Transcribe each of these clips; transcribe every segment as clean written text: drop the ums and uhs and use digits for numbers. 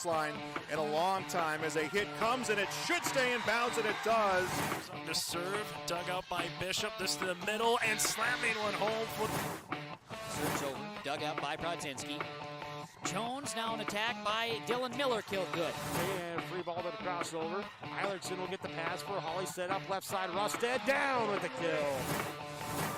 service line in a long time as a hit comes, and it should stay in bounds, and it does. To serve, dug out by Bishop. This to the middle, and slamming one home. Serves over, dug out by Brodzinski. Jones now an attack by Dylan Miller, killed good. And free ball to the crossover. Eilertson will get the pass for Hawley, set up left side. Rusted down with the kill.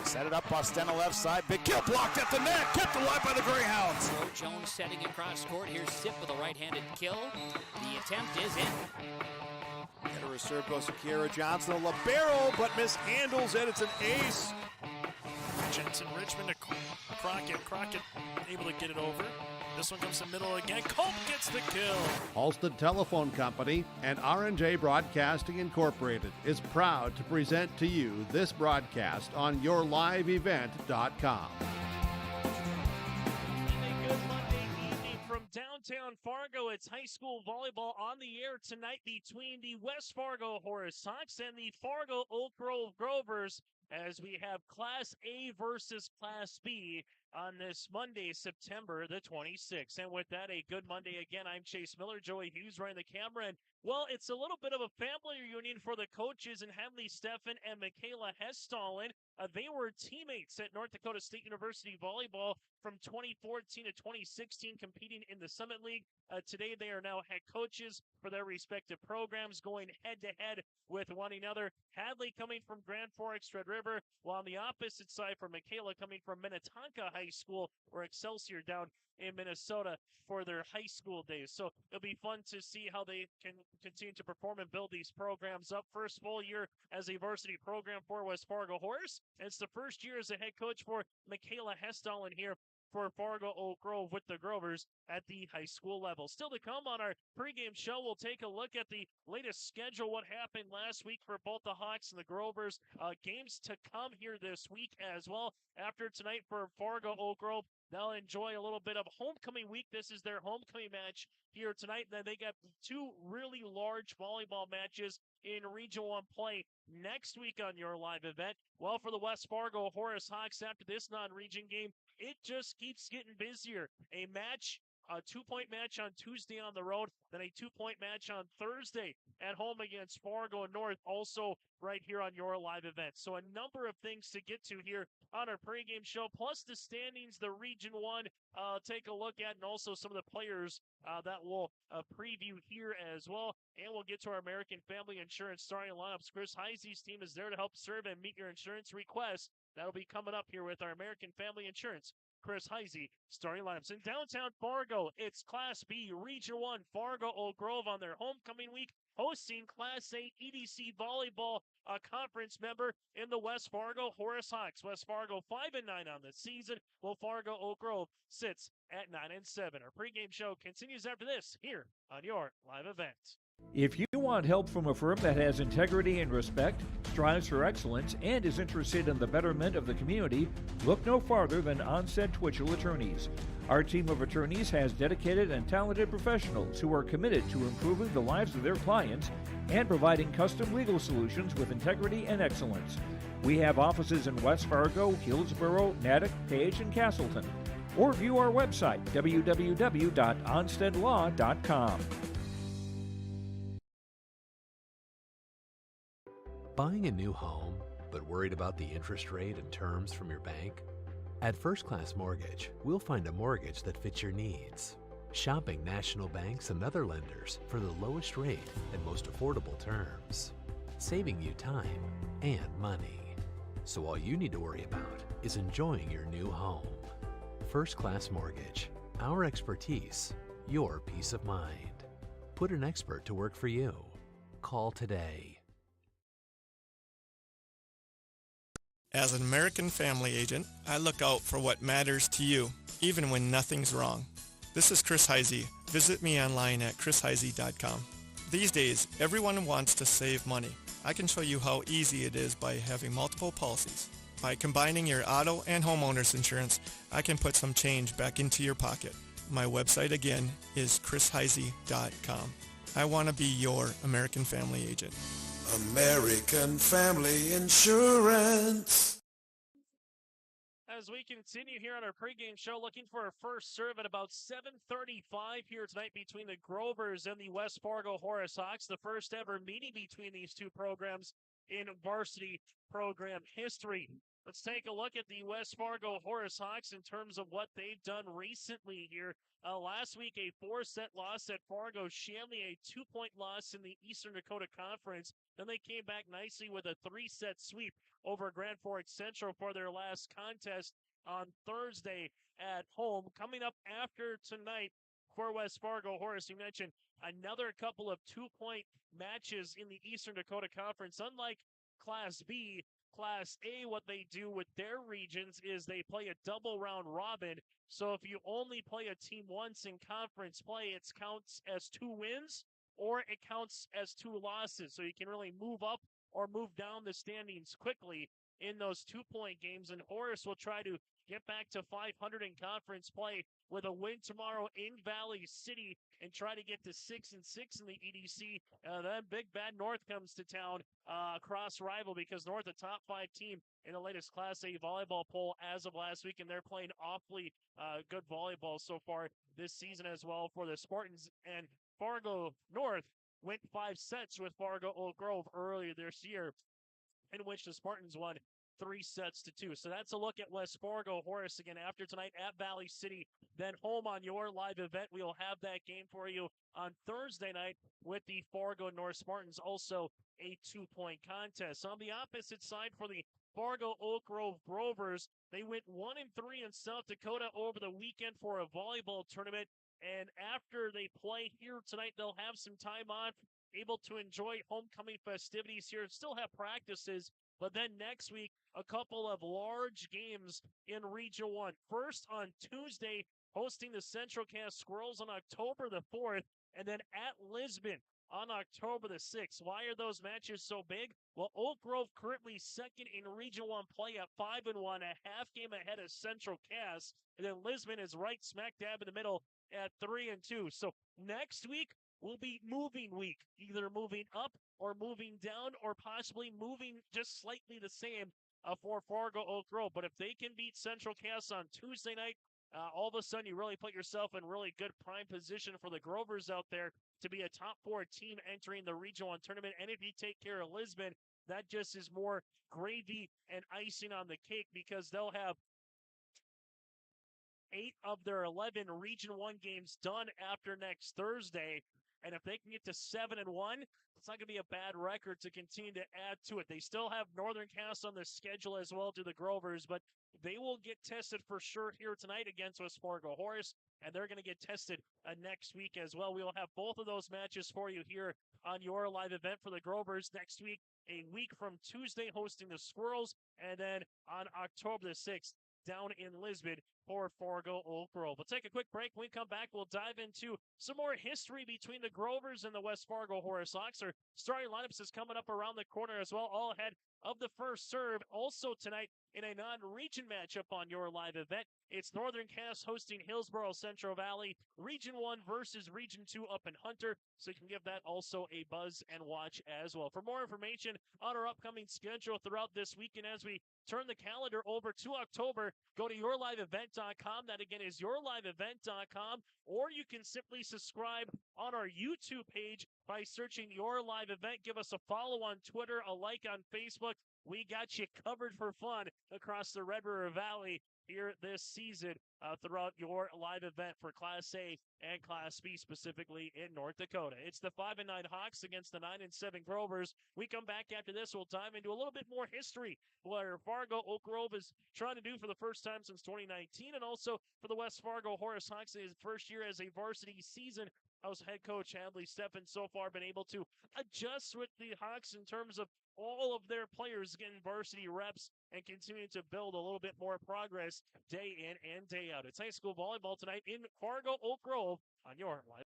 Set it up, Bostena left side. Big kill blocked at the net. Kept alive by the Greyhounds. So Jones setting across court. Here's Sip with a right-handed kill. The attempt is in. Get a serve goes to Kiera Johnson. A libero, but mishandles it. It's an ace. Jensen Richmond to Crockett. Crockett able to get it over. This one comes to the middle again. Cope gets the kill. Halstead Telephone Company and R&J Broadcasting Incorporated is proud to present to you this broadcast on yourliveevent.com. A good Monday evening from downtown Fargo. It's high school volleyball on the air tonight between the West Fargo Horace Hawks and the Fargo Oak Grove Grovers, as we have Class A versus Class B on this Monday, September the 26th. And with that, a good Monday again. I'm Chase Miller, Joey Hughes running the camera. And, well, it's a little bit of a family reunion for the coaches in Henley Steffen and Michaela Hestalin. They were teammates at North Dakota State University Volleyball from 2014 to 2016, competing in the Summit League. Today, they are now head coaches for their respective programs, going head-to-head with one another. Hadley coming from Grand Forks, Red River, while on the opposite side for Michaela coming from Minnetonka High School, or Excelsior down in Minnesota for their high school days. So it'll be fun to see how they can continue to perform and build these programs up. First full year as a varsity program for West Fargo Horace. It's the first year as a head coach for Michaela Hestalin here for Fargo Oak Grove with the Grovers at the high school level. Still to come on our pregame show, we'll take a look at the latest schedule, what happened last week for both the Hawks and the Grovers. Games to come here this week as well. After tonight for Fargo Oak Grove, they'll enjoy a little bit of homecoming week. This is their homecoming match here tonight. Then they got two really large volleyball matches in Region 1 play next week on your live event. Well, for the West Fargo Horace Hawks, after this non-region game, it just keeps getting busier. A match, a 2-point match on Tuesday on the road, then a 2-point match on Thursday at home against Fargo North, also right here on your live event. So a number of things to get to here on our pregame show, plus the standings, the Region 1, take a look at, and also some of the players that we'll preview here as well. And we'll get to our American Family Insurance starting lineups. Chris Heisey's team is there to help serve and meet your insurance requests. That'll be coming up here with our American Family Insurance. Chris Heisey starting lineups. In downtown Fargo, it's Class B, Region 1, Fargo Oak Grove on their homecoming week, hosting Class A EDC Volleyball, a conference member in the West Fargo Horace Hawks. West Fargo 5-9 on the season, while Fargo Oak Grove sits at 9-7. Our pregame show continues after this here on your live event. If you want help from a firm that has integrity and respect, strives for excellence, and is interested in the betterment of the community, look no farther than Onstead Twitchell Attorneys. Our team of attorneys has dedicated and talented professionals who are committed to improving the lives of their clients and providing custom legal solutions with integrity and excellence. We have offices in West Fargo, Hillsborough, Natick, Page, and Castleton. Or view our website, www.onsteadlaw.com. Buying a new home, but worried about the interest rate and terms from your bank? At First Class Mortgage, we'll find a mortgage that fits your needs. Shopping national banks and other lenders for the lowest rate and most affordable terms. Saving you time and money. So all you need to worry about is enjoying your new home. First Class Mortgage. Our expertise, your peace of mind. Put an expert to work for you. Call today. As an American Family Agent, I look out for what matters to you, even when nothing's wrong. This is Chris Heisey. Visit me online at chrisheisey.com. These days, everyone wants to save money. I can show you how easy it is by having multiple policies. By combining your auto and homeowner's insurance, I can put some change back into your pocket. My website again is chrisheisey.com. I want to be your American Family Agent. American Family Insurance. As we continue here on our pregame show, looking for a first serve at about 7:35 here tonight between the Grovers and the West Fargo Horace Hawks, the first ever meeting between these two programs in varsity program history. Let's take a look at the West Fargo Horace Hawks in terms of what they've done recently here. Last week, a 4-set loss at Fargo Shanley, a 2-point loss in the Eastern Dakota Conference. Then they came back nicely with a 3-set sweep over Grand Forks Central for their last contest on Thursday at home. Coming up after tonight for West Fargo Horace, you mentioned another couple of 2-point matches in the Eastern Dakota Conference. Unlike Class B, Class A, what they do with their regions is they play a double round robin. So if you only play a team once in conference play, it counts as 2 wins or it counts as 2 losses. So you can really move up or move down the standings quickly in those 2-point games. And Horace will try to get back to 500 in conference play with a win tomorrow in Valley City and try to get to 6-6 in the EDC. Then Big Bad North comes to town, cross rival, because North, a top 5 team in the latest Class A volleyball poll as of last week, and they're playing awfully good volleyball so far this season as well for the Spartans. And Fargo North went 5 sets with Fargo Oak Grove earlier this year, in which the Spartans won 3-2. So that's a look at West Fargo Horace again after tonight at Valley City. Then home on your live event. We'll have that game for you on Thursday night with the Fargo North Spartans, also a 2-point contest. On the opposite side for the Fargo Oak Grove Grovers, they went 1-3 in South Dakota over the weekend for a volleyball tournament. And after they play here tonight, they'll have some time off, able to enjoy homecoming festivities here, still have practices. But then next week, a couple of large games in Region 1. First on Tuesday, hosting the Central Cass Squirrels on October the 4th, and then at Lisbon on October the 6th. Why are those matches so big? Well, Oak Grove currently second in Region 1 play at 5-1, a half game ahead of Central Cass. And then Lisbon is right smack dab in the middle at 3-2. So next week will be moving week, either moving up or moving down or possibly moving just slightly the same for Fargo Oak Grove. But if they can beat Central Cass on Tuesday night, all of a sudden you really put yourself in really good prime position for the Grovers out there to be a top 4 team entering the Region 1 tournament. And if you take care of Lisbon, that just is more gravy and icing on the cake, because they'll have 8 of their 11 Region 1 games done after next Thursday. And if they can get to 7-1, it's not going to be a bad record to continue to add to it. They still have Northern Cass on the schedule as well to the Grovers, but they will get tested for sure here tonight against West Fargo Horace, and they're going to get tested next week as well. We will have both of those matches for you here on your live event for the Grovers next week, a week from Tuesday hosting the Squirrels, and then on October the 6th down in Lisbon for Fargo Oak Grove. We'll take a quick break. When we come back, we'll dive into some more history between the Grovers and the West Fargo Horace Hawks. Our starting lineups is coming up around the corner as well, all ahead of the first serve. Also tonight in a non-region matchup on your live event, it's Northern Cass hosting Hillsborough Central Valley, Region 1 versus Region 2 up in Hunter. So you can give that also a buzz and watch as well. For more information on our upcoming schedule throughout this weekend, as we turn the calendar over to October, go to yourliveevent.com. That again is yourliveevent.com, or you can simply subscribe on our YouTube page by searching Your Live Event. Give us a follow on Twitter, a like on Facebook. We got you covered for fun across the Red River Valley here this season throughout your live event for Class A and Class B, specifically in North Dakota. It's the 5-9 Hawks against the 9-7 Grovers. We come back after this. We'll dive into a little bit more history, where Fargo Oak Grove is trying to do for the first time since 2019, and also for the West Fargo Horace Hawks in his first year as a varsity season. How's head coach Hadley Steffen so far been able to adjust with the Hawks in terms of all of their players getting varsity reps and continuing to build a little bit more progress day in and day out? It's high school volleyball tonight in Fargo Oak Grove on your live.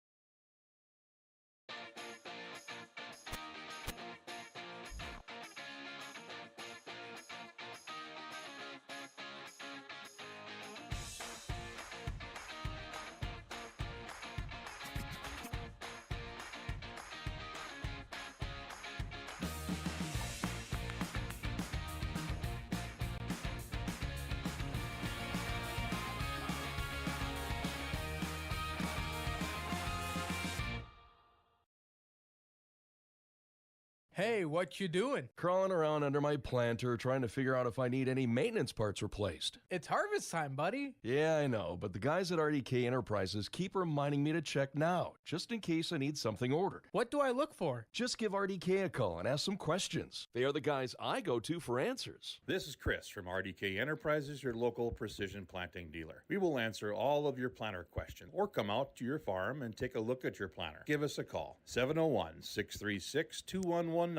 Hey, what you doing? Crawling around under my planter trying to figure out if I need any maintenance parts replaced. It's harvest time, buddy. Yeah, I know, but the guys at RDK Enterprises keep reminding me to check now, just in case I need something ordered. What do I look for? Just give RDK a call and ask some questions. They are the guys I go to for answers. This is Chris from RDK Enterprises, your local precision planting dealer. We will answer all of your planter questions or come out to your farm and take a look at your planter. Give us a call, 701-636-2119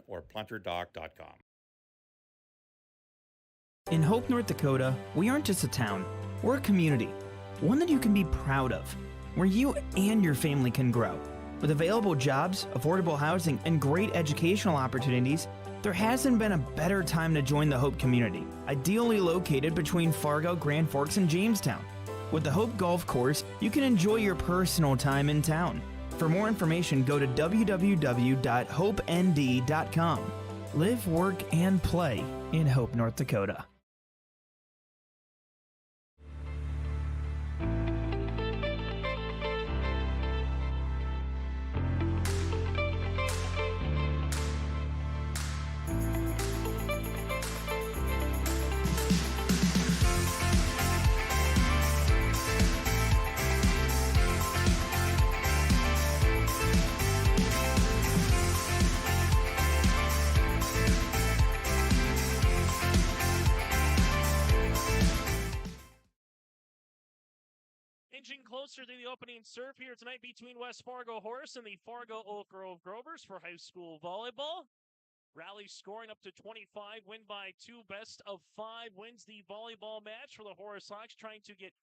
or planterdoc.com. In Hope, North Dakota, we aren't just a town, we're a community, one that you can be proud of, where you and your family can grow. With available jobs, affordable housing, and great educational opportunities, there hasn't been a better time to join the Hope community, ideally located between Fargo, Grand Forks, and Jamestown. With the Hope Golf Course, you can enjoy your personal time in town. For more information, go to www.hopend.com. Live, work, and play in Hope, North Dakota. Inching closer to the opening serve here tonight between West Fargo Horace and the Fargo Oak Grove Grovers for high school volleyball. Rally scoring up to 25, win by 2, best of 5 wins the volleyball match for the Horace Hawks, trying to get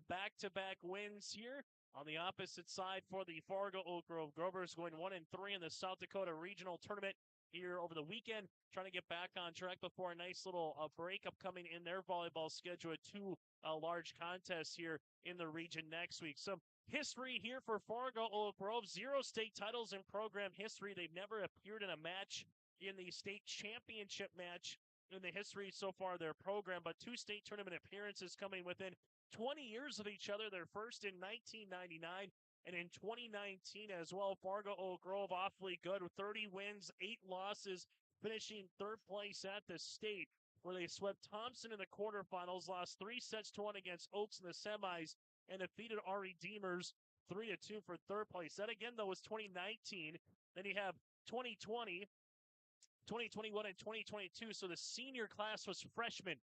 back-to-back wins here. On the opposite side for the Fargo Oak Grove Grovers, going 1-3 in the South Dakota Regional Tournament here over the weekend, trying to get back on track before a nice little break upcoming in their volleyball schedule with 2 large contests here in the region next week. Some history here for Fargo Oak Grove, 0 state titles in program history. They've never appeared in a match in the state championship match in the history so far of their program, but 2 state tournament appearances coming within 20 years of each other. Their first in 1999 and in 2019 as well. Fargo Oak Grove awfully good with 30 wins, 8 losses, finishing 3rd place at the state, where they swept Thompson in the quarterfinals, lost 3-1 against Oaks in the semis, and defeated our Redeemers 3-2 for 3rd place. That again, though, was 2019. Then you have 2020, 2021, and 2022. So the senior class was freshmen,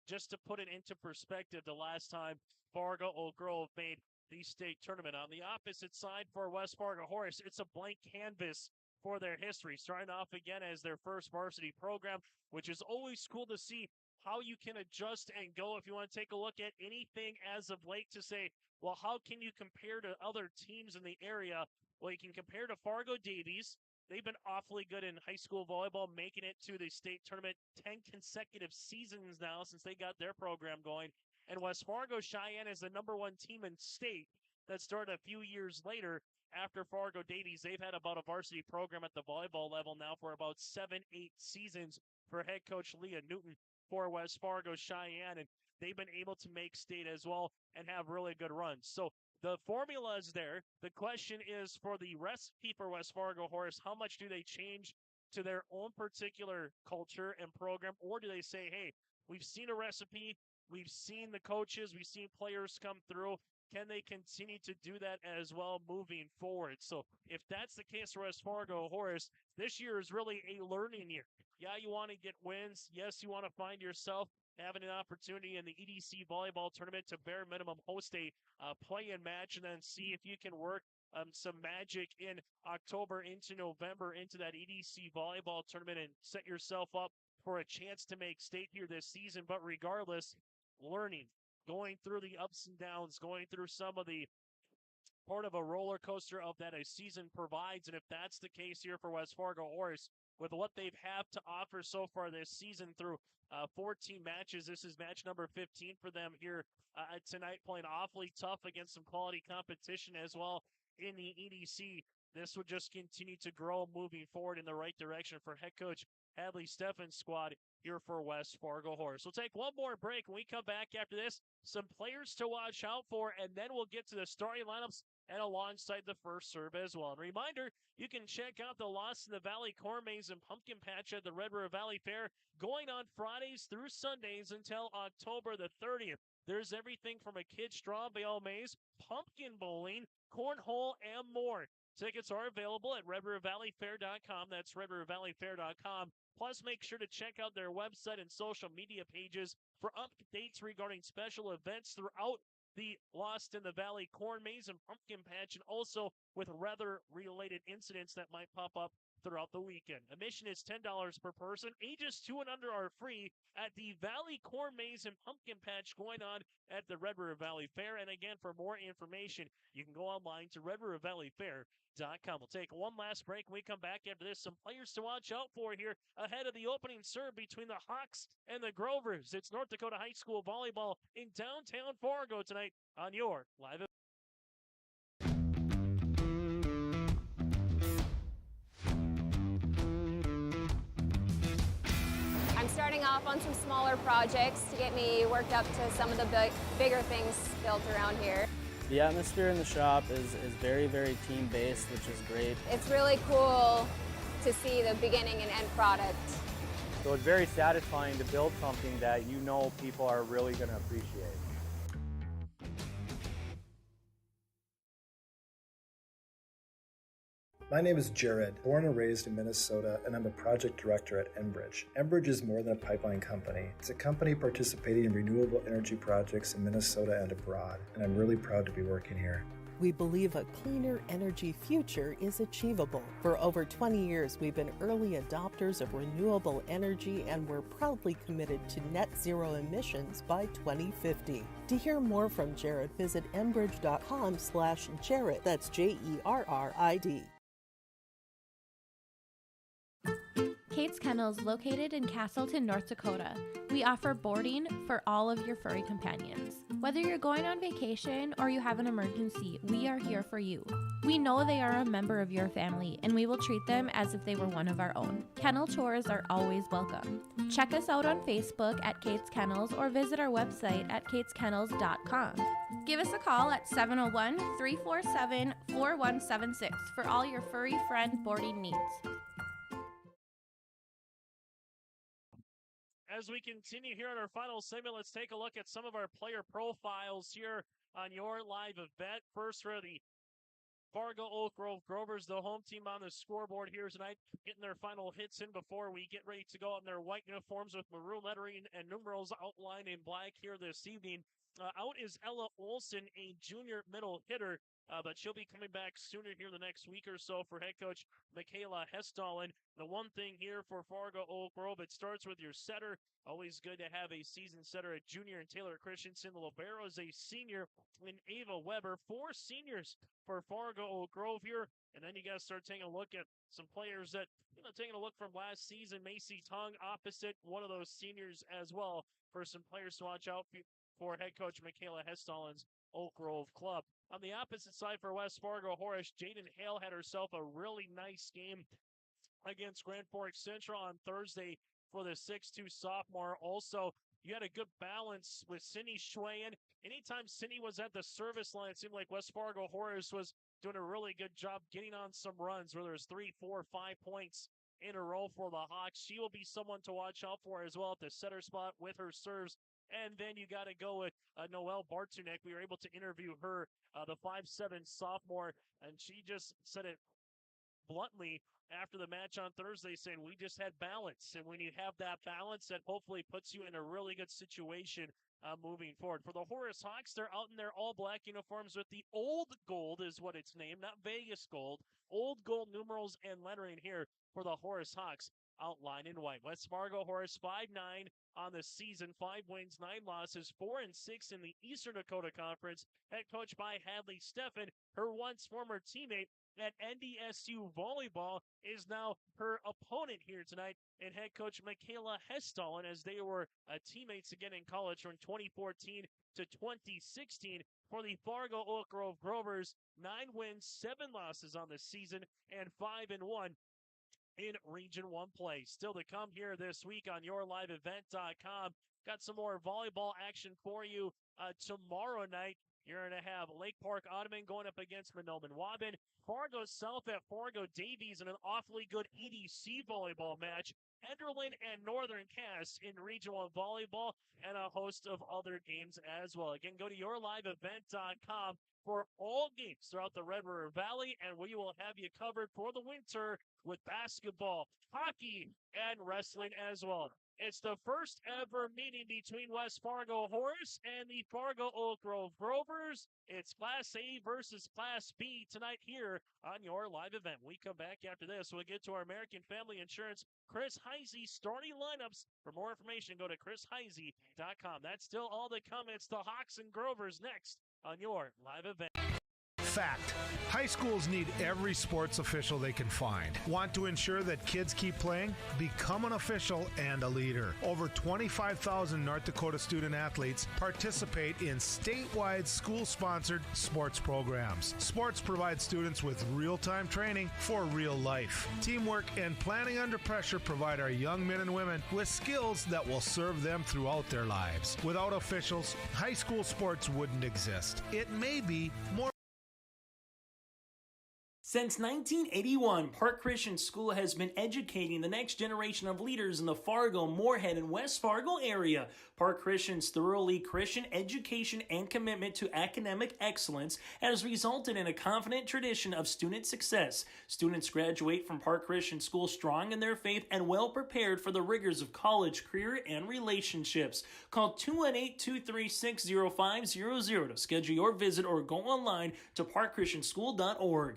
just to put it into perspective, the last time Fargo Oak Grove made the state tournament. On the opposite side for West Fargo Horace, it's a blank canvas for their history, starting off again as their first varsity program, which is always cool to see how you can adjust and go. If you want to take a look at anything as of late to say, well, how can you compare to other teams in the area? Well, you can compare to Fargo Davies. They've been awfully good in high school volleyball, making it to the state tournament 10 consecutive seasons now since they got their program going. And West Fargo Cheyenne is the #1 team in state that started a few years later after Fargo Davies. They've had about a varsity program at the volleyball level now for about 7-8 seasons for head coach Leah Newton for West Fargo Cheyenne. And they've been able to make state as well and have really good runs. So the formula is there. The question is for the recipe for West Fargo Horace, how much do they change to their own particular culture and program? Or do they say, hey, we've seen a recipe, we've seen the coaches, we've seen players come through. Can they continue to do that as well moving forward? So if that's the case for West Fargo Horace, this year is really a learning year. Yeah, you want to get wins. Yes, you want to find yourself having an opportunity in the EDC volleyball tournament to bare minimum host a play-in match and then see if you can work some magic in October into November into that EDC volleyball tournament and set yourself up for a chance to make state here this season. But regardless, learning, going through the ups and downs, going through some of the part of a roller coaster of that a season provides. And if that's the case here for West Fargo Horace, with what they've had to offer so far this season through 14 matches, this is match number 15 for them here tonight, playing awfully tough against some quality competition as well in the EDC. This would just continue to grow moving forward in the right direction for head coach Hadley Steffen's squad here for West Fargo Horace. We'll take one more break. When we come back after this, some players to watch out for, and then we'll get to the starting lineups and alongside the first serve as well. And reminder, you can check out the Lost in the Valley Corn Maze and Pumpkin Patch at the Red River Valley Fair going on Fridays through Sundays until October the 30th. There's everything from a kid's straw bale maze, pumpkin bowling, cornhole, and more. Tickets are available at redrivervalleyfair.com. That's redrivervalleyfair.com. Plus, make sure to check out their website and social media pages for updates regarding special events throughout the Lost in the Valley Corn Maze and Pumpkin Patch, and also with weather-related incidents that might pop up throughout the weekend. Admission is $10 per person. Ages 2 and under are free at the Valley Corn Maze and Pumpkin Patch going on at the Red River Valley Fair. And again, for more information, you can go online to redrivervalleyfair.com. We'll take one last break. When we come back after this, some players to watch out for here ahead of the opening serve between the Hawks and the Grovers. It's North Dakota High School volleyball in downtown Fargo tonight on your live event. I'm starting off on some smaller projects to get me worked up to some of the bigger things built around here. The atmosphere in the shop is very, very team-based, which is great. It's really cool to see the beginning and end product. So it's very satisfying to build something that you know people are really going to appreciate. My name is Jared, born and raised in Minnesota, and I'm a project director at Enbridge. Enbridge is more than a pipeline company. It's a company participating in renewable energy projects in Minnesota and abroad, and I'm really proud to be working here. We believe a cleaner energy future is achievable. For over 20 years, we've been early adopters of renewable energy, and we're proudly committed to net zero emissions by 2050. To hear more from Jared, visit enbridge.com/Jared. That's Jerrid. Kate's Kennels, located in Castleton, North Dakota. We offer boarding for all of your furry companions. Whether you're going on vacation or you have an emergency, we are here for you. We know they are a member of your family, and we will treat them as if they were one of our own. Kennel tours are always welcome. Check us out on Facebook at Kate's Kennels or visit our website at kateskennels.com. Give us a call at 701-347-4176 for all your furry friend boarding needs. As we continue here on our final segment, let's take a look at some of our player profiles here on your live event. First for the Fargo Oak Grove Grovers, the home team on the scoreboard here tonight, getting their final hits in before we get ready to go out in their white uniforms with maroon lettering and numerals outlined in black here this evening. Out is Ella Olson, a junior middle hitter, but she'll be coming back sooner here the next week or so for head coach Michaela Hestalen. The one thing here for Fargo Oak Grove, it starts with your setter. Always good to have a seasoned setter, a junior in Taylor Christensen. The libero is a senior in Ava Weber. 4 seniors for Fargo Oak Grove here. And then you got to start taking a look at some players that, taking a look from last season. Macy Tong opposite one of those seniors as well for some players to watch out for head coach Michaela Hestalen's Oak Grove club. On the opposite side for West Fargo Horace, Jaden Hale had herself a really nice game against Grand Forks Central on Thursday for the 6'2 sophomore. Also, you had a good balance with Cindy Schwayen. Anytime Cindy was at the service line, it seemed like West Fargo Horace was doing a really good job getting on some runs, where there's 3, 4, 5 points in a row for the Hawks. She will be someone to watch out for as well at the setter spot with her serves. And then you got to go with Noelle Bartunek. We were able to interview her, the 5'7 sophomore, and she just said it bluntly after the match on Thursday, saying we just had balance. And when you have that balance, that hopefully puts you in a really good situation moving forward. For the Horace Hawks, they're out in their all-black uniforms with the old gold is what it's named, not Vegas gold. Old gold numerals and lettering here for the Horace Hawks, outlined in white. West Fargo Horace 5-9 on the season, 5 wins, 9 losses, 4-6 in the Eastern Dakota Conference. Head coach by Hadley Steffen, her once former teammate at NDSU Volleyball, is now her opponent here tonight, and head coach Michaela Hestalen, as they were teammates again in college from 2014 to 2016. For the Fargo Oak Grove Grovers, 9 wins, 7 losses on the season, and 5-1 in Region 1 play. Still to come here this week on YourLiveEvent.com. Got some more volleyball action for you tomorrow night. You're going to have Lake Park Ottoman going up against Monoman Waban. Fargo South at Fargo Davies in an awfully good EDC volleyball match. Enderlin and Northern Cass in regional volleyball, and a host of other games as well. Again, go to yourliveevent.com for all games throughout the Red River Valley, and we will have you covered for the winter with basketball, hockey, and wrestling as well. It's the first ever meeting between West Fargo Horace and the Fargo Oak Grove Grovers. It's Class A versus Class B tonight here on your live event. We come back after this. We'll get to our American Family Insurance Chris Heisey starting lineups. For more information, go to chrisheisey.com. That's still all the comments. The Hawks and Grovers next on your live event. Fact. High schools need every sports official they can find. Want to ensure that kids keep playing? Become an official and a leader. Over 25,000 North Dakota student athletes participate in statewide school-sponsored sports programs. Sports provide students with real-time training for real life. Teamwork and planning under pressure provide our young men and women with skills that will serve them throughout their lives. Without officials, high school sports wouldn't exist. It may be more. Since 1981, Park Christian School has been educating the next generation of leaders in the Fargo, Moorhead, and West Fargo area. Park Christian's thoroughly Christian education and commitment to academic excellence has resulted in a confident tradition of student success. Students graduate from Park Christian School strong in their faith and well prepared for the rigors of college, career, and relationships. Call 218-236-0500 to schedule your visit or go online to parkchristianschool.org.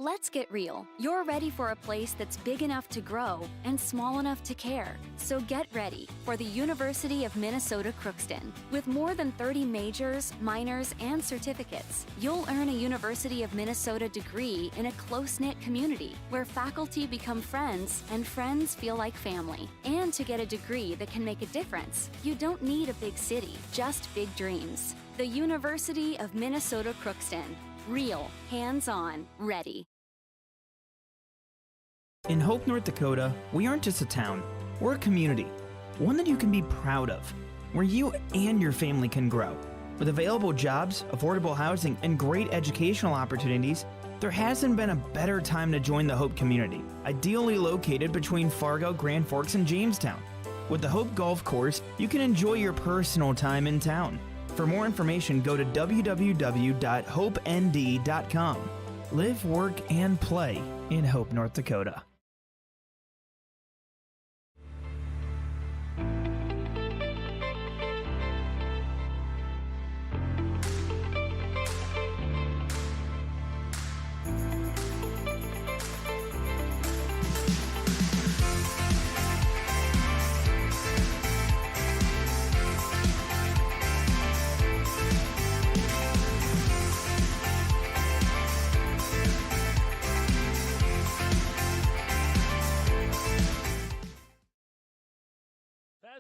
Let's get real. You're ready for a place that's big enough to grow and small enough to care. So get ready for the University of Minnesota Crookston. With more than 30 majors, minors, and certificates, you'll earn a University of Minnesota degree in a close-knit community where faculty become friends and friends feel like family. And to get a degree that can make a difference, you don't need a big city, just big dreams. The University of Minnesota Crookston. Real, hands-on, ready. In Hope, North Dakota, we aren't just a town, we're a community. One that you can be proud of, where you and your family can grow. With available jobs, affordable housing, and great educational opportunities, there hasn't been a better time to join the Hope community, ideally located between Fargo, Grand Forks, and Jamestown. With the Hope Golf Course, you can enjoy your personal time in town. For more information, go to www.hopend.com. Live, work, and play in Hope, North Dakota.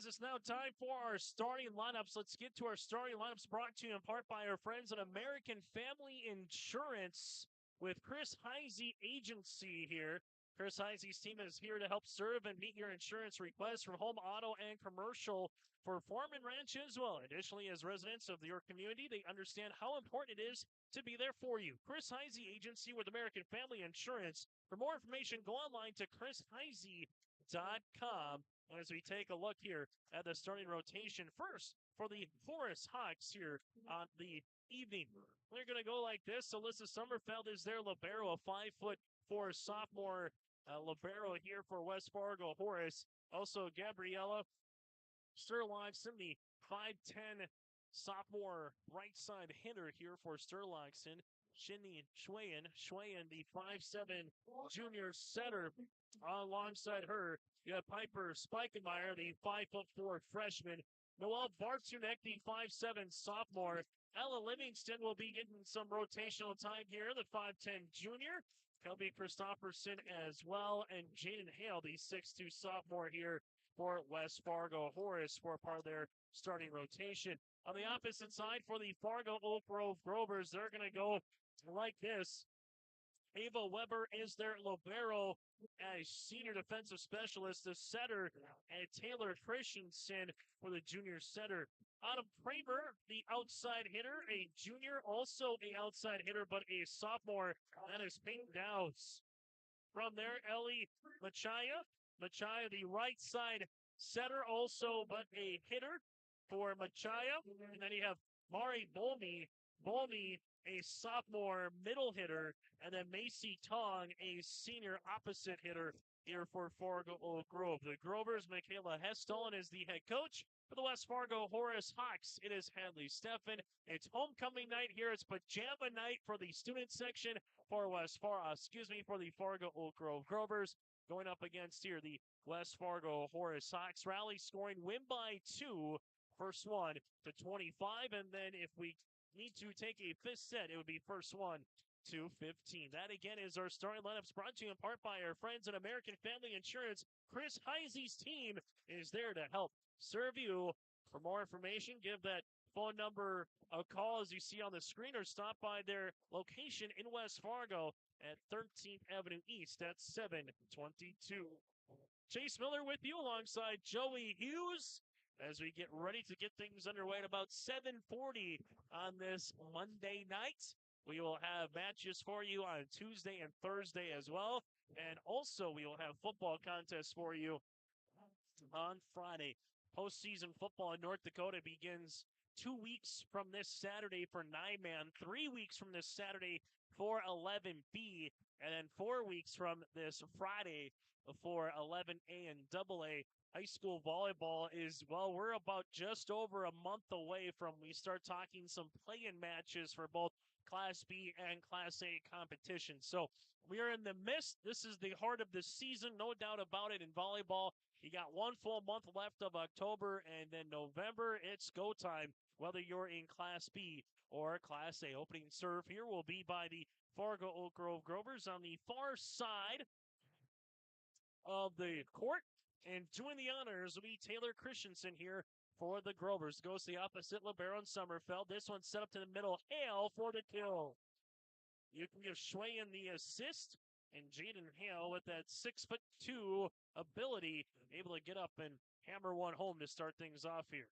As it's now time for our starting lineups. Let's get to our starting lineups brought to you in part by our friends at American Family Insurance with Chris Heisey Agency here. Chris Heisey's team is here to help serve and meet your insurance requests from home, auto, and commercial for farm and ranch as well. Additionally, as residents of your community, they understand how important it is to be there for you. Chris Heisey Agency with American Family Insurance. For more information, go online to chrisheisey.com. As we take a look here at the starting rotation first for the Horace Hawks here on the evening. They're going to go like this. Alyssa Sommerfeld is their libero, a 5'4" sophomore libero here for West Fargo Horace. Also, Gabriella Sturlogson, the 5'10" sophomore right side hitter here for Sturlogson. Shinny Schwayen, the 5'7" junior setter. Alongside her, you have Piper Spikemeyer, the 5'4" freshman. Noelle Bartunek, the 5'7" sophomore. Ella Livingston will be getting some rotational time here, the 5'10" junior. Kelby Christopherson as well. And Jaden Hale, the 6'2" sophomore here for West Fargo Horace for part of their starting rotation. On the opposite side for the Fargo Oak Grove Grovers, they're going to go like this. Ava Weber is their libero, a senior defensive specialist, the setter, and Taylor Christensen for the junior setter. Autumn Kramer, the outside hitter, a junior, also a outside hitter, but a sophomore. That is Peyton Dowds. From there, Ellie Machaya. Machaya, the right side setter, also but a hitter for Machaya. And then you have Mari Bolmy. Bolmy, a sophomore middle hitter, and then Macy Tong, a senior opposite hitter here for Fargo Oak Grove. The Grovers, Michaela Hestolin is the head coach. For the West Fargo Horace Hawks, it is Hadley Steffen. It's homecoming night here. It's pajama night for the student section for for the Fargo Oak Grove Grovers. Going up against here the West Fargo Horace Hawks. Rally scoring, win by 2. First one to 25, and then if we need to take a fifth set, it would be first one to 15. That again is our starting lineups, brought to you in part by our friends at American Family Insurance. Chris Heisey's team is there to help serve you. For more information, give that phone number a call as you see on the screen, or stop by their location in West Fargo at 13th Avenue East at 722. Chase Miller with you alongside Joey Hughes as we get ready to get things underway at about 7:40 on this Monday night. We will have matches for you on Tuesday and Thursday as well. And also we will have football contests for you on Friday. Postseason football in North Dakota begins 2 weeks from this Saturday for 9-man, 3 weeks from this Saturday for 11B, and then 4 weeks from this Friday for 11A and AA. High school volleyball is, well, we're about just over a month away from we start talking some play-in matches for both Class B and Class A competition. So we are in the midst. This is the heart of the season, no doubt about it, in volleyball. You got 1 full month left of October, and then November, it's go time, whether you're in Class B or Class A. Opening serve here will be by the Fargo Oak Grove Grovers on the far side of the court. And doing the honors will be Taylor Christensen here for the Grovers. Goes the opposite libero in Sommerfeld. This one set up to the middle. Hale for the kill. You can give Schwayen the assist. And Jaden Hale with that 6'2" ability, able to get up and hammer one home to start things off here.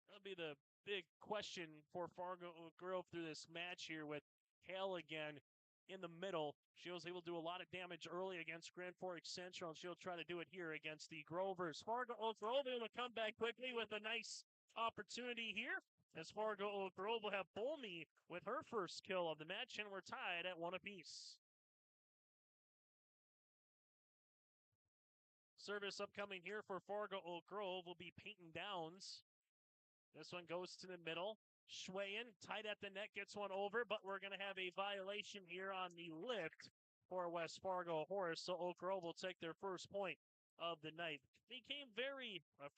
That'll be the big question for Fargo Oak Grove through this match here with Hale again in the middle. She was able to do a lot of damage early against Grand Forks Central, and she'll try to do it here against the Grovers. Fargo Oak Grove able to come back quickly with a nice opportunity here, as Fargo Oak Grove will have Bolmy with her first kill of the match, and we're tied at 1 apiece. Service upcoming here for Fargo Oak Grove will be Peyton Downs. This one goes to the middle. Schwayen, tight at the net, gets one over, but we're going to have a violation here on the lift for West Fargo Horace, so Oak Grove will take their first point of the night. Became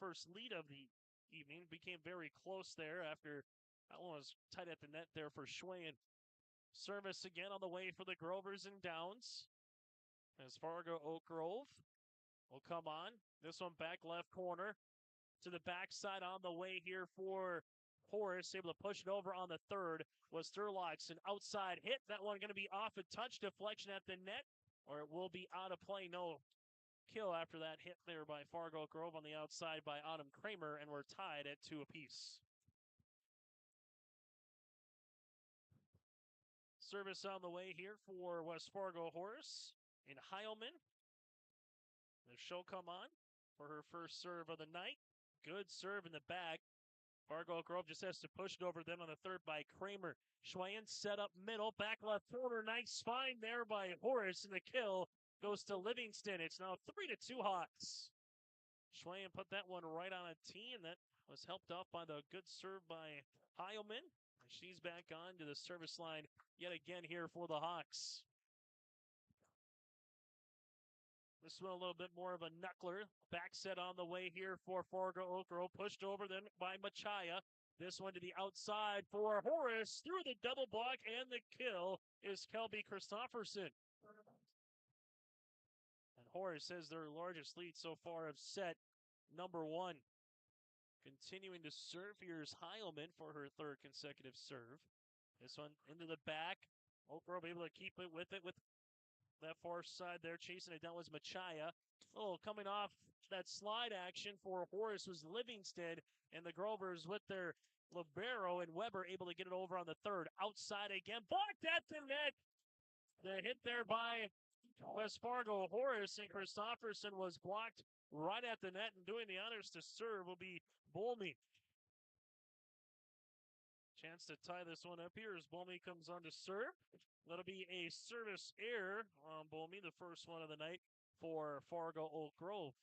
first lead of the evening, became very close there after that one was tight at the net there for Schwayen. Service again on the way for the Grovers and Downs, as Fargo Oak Grove will come on. This one back left corner to the backside on the way here for Horace, able to push it over on the third was Thurlocks. An outside hit. That one going to be off a touch deflection at the net, or it will be out of play. No kill after that hit there by Fargo Grove on the outside by Autumn Kramer, and we're tied at 2 apiece. Service on the way here for West Fargo Horace in Heilman. The show come on for her first serve of the night. Good serve in the back. Fargo Grove just has to push it over them on the third by Kramer. Schwayen set up middle, back left corner. Nice find there by Horace, and the kill goes to Livingston. It's now 3-2 Hawks. Schwayen put that one right on a tee, and that was helped off by the good serve by Heilman. And she's back on to the service line yet again here for the Hawks. This one a little bit more of a knuckler. Back set on the way here for Fargo Oak Grove. Pushed over then by Machaya. This one to the outside for Horace. Through the double block, and the kill is Kelby Christofferson. And Horace has their largest lead so far of set number 1. Continuing to serve, here's Heilman for her third consecutive serve. This one into the back. Oak Grove able to keep it with that far side there. Chasing it down was Machia. Oh, coming off that slide action for Horace was Livingston, and the Grovers with their libero and Weber able to get it over on the third. Outside again. Blocked at the net. The hit there by West Fargo Horace, and Christopherson was blocked right at the net, and doing the honors to serve will be Bolme. Chance to tie this one up here as Bolme comes on to serve. That'll be a service error on Bolme, the first one of the night for Fargo Oak Grove.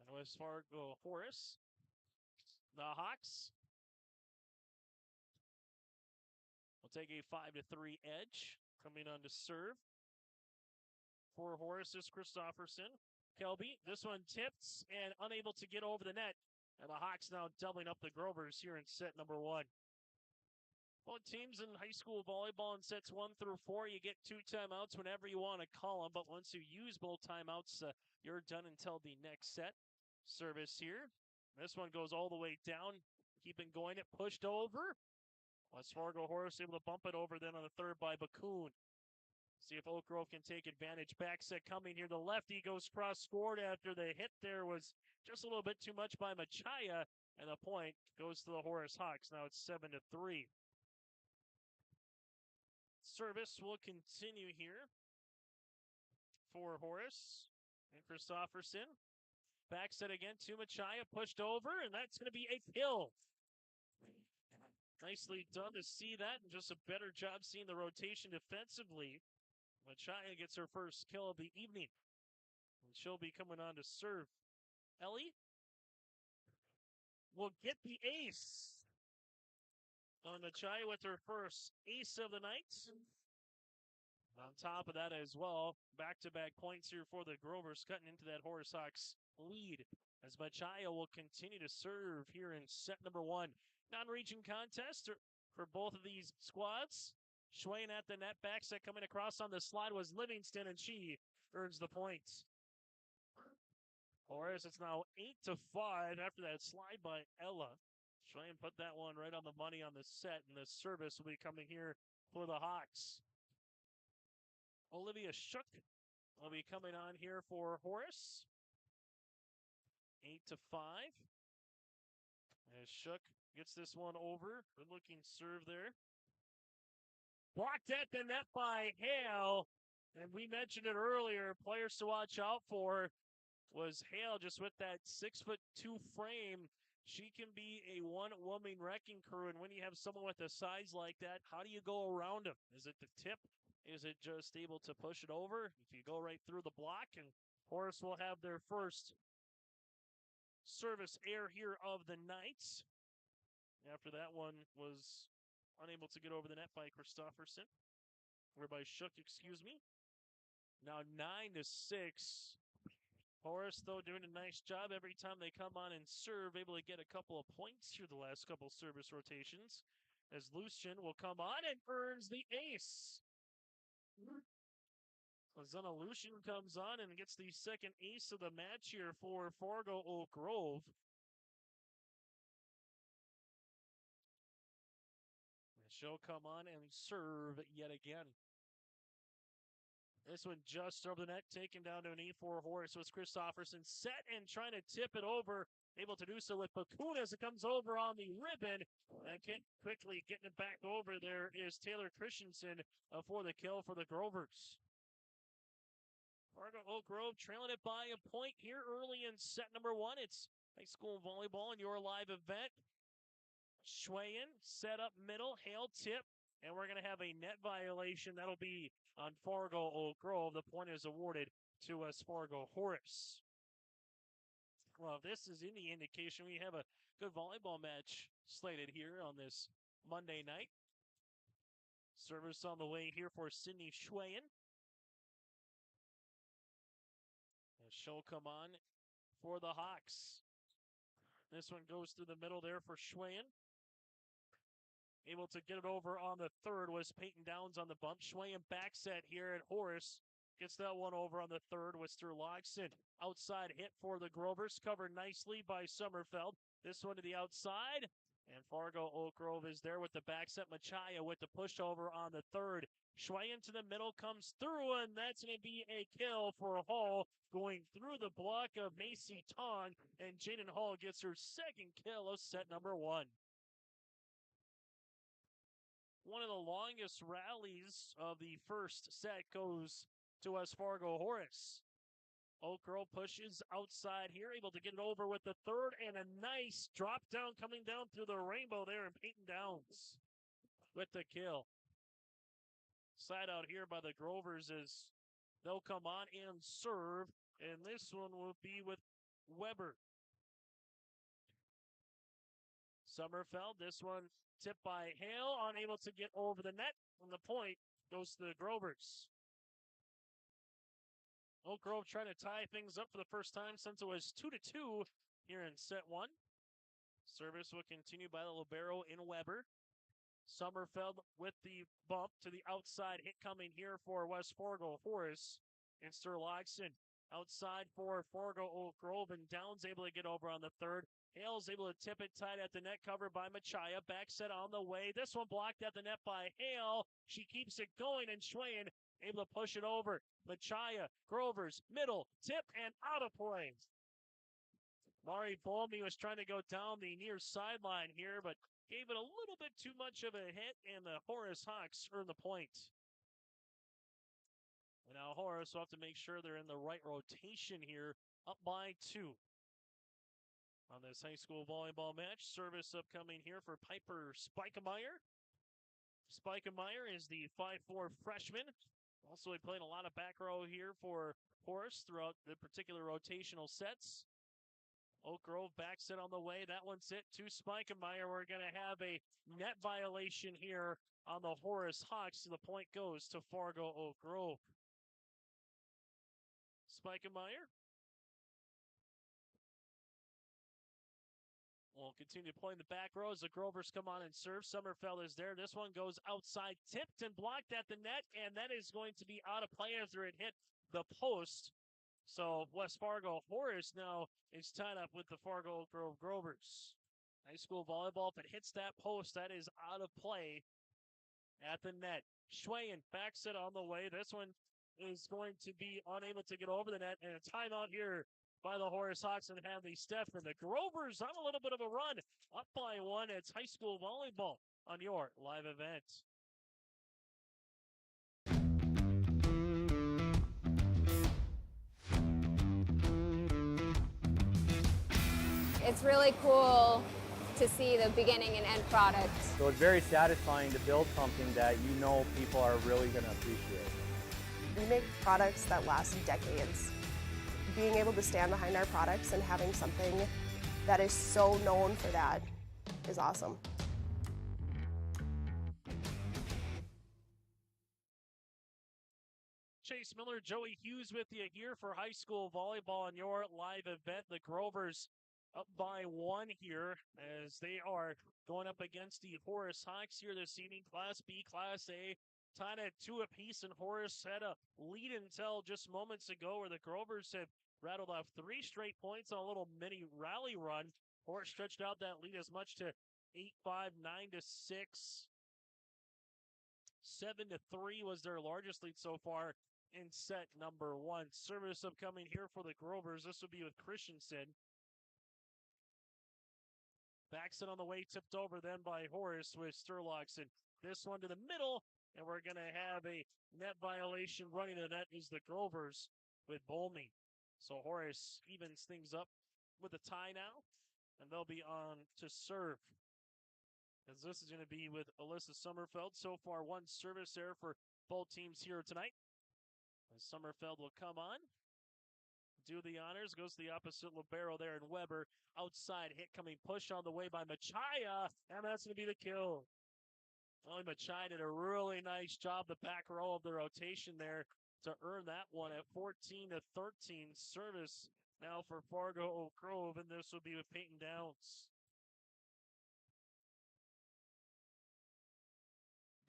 And West Fargo Horace, the Hawks will take a 5-3 edge. Coming on to serve for Horace is Christopherson. Kelby, this one tips and unable to get over the net. And the Hawks now doubling up the Grovers here in set number one. Both teams in high school volleyball in sets 1 through 4, you get 2 timeouts whenever you want to call them. But once you use both timeouts, you're done until the next set. Service here. This one goes all the way down. Keeping going. It pushed over. West Fargo Horace able to bump it over then on the third by Bakun. See if Oak Grove can take advantage. Back set coming here. The lefty goes cross-scored after the hit there was just a little bit too much by Machia. And the point goes to the Horace Hawks. Now it's 7-3. Service will continue here for Horace and Christopherson. Back set again to Machia. Pushed over, and that's going to be a kill. Nicely done to see that, and just a better job seeing the rotation defensively. Machia gets her first kill of the evening. And she'll be coming on to serve. Ellie will get the ace on Machia with her first ace of the night. On top of that as well, back-to-back points here for the Grovers, cutting into that Horace Hawks lead as Machia will continue to serve here in set number one. Non-region contest for both of these squads. Schwain at the net, back set coming across on the slide was Livingston, and she earns the points. Horace, it's now 8-5 after that slide by Ella. Schwain put that one right on the money on the set, and the service will be coming here for the Hawks. Olivia Shook will be coming on here for Horace. 8-5. As Shook gets this one over. Good looking serve there. Blocked at the net by Hale. And we mentioned it earlier. Players to watch out for was Hale, just with that 6'2" frame. She can be a one-woman wrecking crew. And when you have someone with a size like that, how do you go around them? Is it the tip? Is it just able to push it over? If you go right through the block, and Horace will have their first service error here of the night. After that one was unable to get over the net by Christopherson. Or by Shook, excuse me. Now 9-6. Horace, though, doing a nice job every time they come on and serve, able to get a couple of points here the last couple service rotations. As Lucian will come on and earns the ace. Zana Lucian comes on and gets the second ace of the match here for Fargo Oak Grove. And she'll come on and serve yet again. This one just over the net, taken down to an 8-4 Horace. Was Christopherson set and trying to tip it over. Able to do so with Bakuna as it comes over on the ribbon. And quickly getting it back over there is Taylor Christensen for the kill for the Grovers. Fargo Oak Grove trailing it by a point here early in set number one. It's high school volleyball in your live event. Schwayen set up middle, Hale tip, and we're going to have a net violation. That'll be on Fargo Oak Grove. The point is awarded to West Fargo Horace. Well, if this is any indication, we have a good volleyball match slated here on this Monday night. Service on the way here for Sydney Schwayen. And she'll come on for the Hawks. This one goes through the middle there for Schwayen. Able to get it over on the third was Peyton Downs on the bump. Schwayen back set here at Horace. Gets that one over on the third with Sterlogson. Outside hit for the Grovers. Covered nicely by Sommerfeld. This one to the outside. And Fargo Oak Grove is there with the back set. Machaya with the pushover on the third. Schway into the middle, comes through, and that's going to be a kill for Hall, going through the block of Macy Tong, and Jaden Hall gets her second kill of set number 1. One of the longest rallies of the first set goes to West Fargo Horace. Oak Grove pushes outside here, able to get it over with the third, and a nice drop down coming down through the rainbow there, and Peyton Downs with the kill. Side out here by the Grovers as they'll come on and serve, and this one will be with Weber. Sommerfeld, this one tipped by Hale, unable to get over the net, and the point goes to the Grovers. Oak Grove trying to tie things up for the first time since it was 2-2 here in set 1. Service will continue by the libero in Weber. Sommerfeld with the bump to the outside hit coming here for West Fargo Horace. And Sturlogson outside for Fargo Oak Grove, and Downs able to get over on the third. Hale's able to tip it tight at the net, covered by Machaya. Back set on the way. This one blocked at the net by Hale. She keeps it going, and Schwayen able to push it over. Machaya, Grovers, middle, tip, and out of play. Mari Bolmy was trying to go down the near sideline here, but gave it a little bit too much of a hit, and the Horace Hawks earn the point. And now Horace will have to make sure they're in the right rotation here, up by 2. On this high school volleyball match, service upcoming here for Piper Spikemeyer. Spikemeyer is the 5'4" freshman. Also, he played a lot of back row here for Horace throughout the particular rotational sets. Oak Grove back set on the way. That one's hit to Spikemeyer. We're going to have a net violation here on the Horace Hawks. So the point goes to Fargo Oak Grove. Spikemeyer will continue playing the back row as the Grovers come on and serve. Sommerfeld is there. This one goes outside, tipped and blocked at the net, and that is going to be out of play after it hit the post. So West Fargo Horace now is tied up with the Fargo Oak Grove Grovers. High school volleyball, if it hits that post, that is out of play at the net. Schwayen backs it on the way. This one is going to be unable to get over the net, and a timeout here by the Horace Hawks and Hadley Steff. And the Grovers on a little bit of a run, up by 1. It's high school volleyball on your live event. It's really cool to see the beginning and end product. So it's very satisfying to build something that you know people are really going to appreciate. We make products that last decades. Being able to stand behind our products and having something that is so known for that is awesome. Chase Miller, Joey Hughes with you here for high school volleyball on your live event. The Grovers up by 1 here as they are going up against the Horace Hawks here this evening. Class B, Class A, tied at 2 apiece, and Horace had a lead until just moments ago where the Grovers have rattled off 3 straight points on a little mini rally run. Horace stretched out that lead as much to 8-5, 9-6. 7-3 was their largest lead so far in set number 1. Service upcoming here for the Grovers. This will be with Christensen. Backs it on the way, tipped over then by Horace with Sturlogson. This one to the middle, and we're going to have a net violation. Running the net is the Grovers with Bolmy. So Horace evens things up with a tie now, and they'll be on to serve. As this is going to be with Alyssa Sommerfeld. So far, 1 service error for both teams here tonight. As Sommerfeld will come on, do the honors, goes to the opposite libero there in Weber. Outside hit coming, push on the way by Machaya, and that's going to be the kill. Well, Machaya did a really nice job, the back row of the rotation there, to earn that one at 14-13. Service now for Fargo Oak Grove, and this will be with Peyton Downs.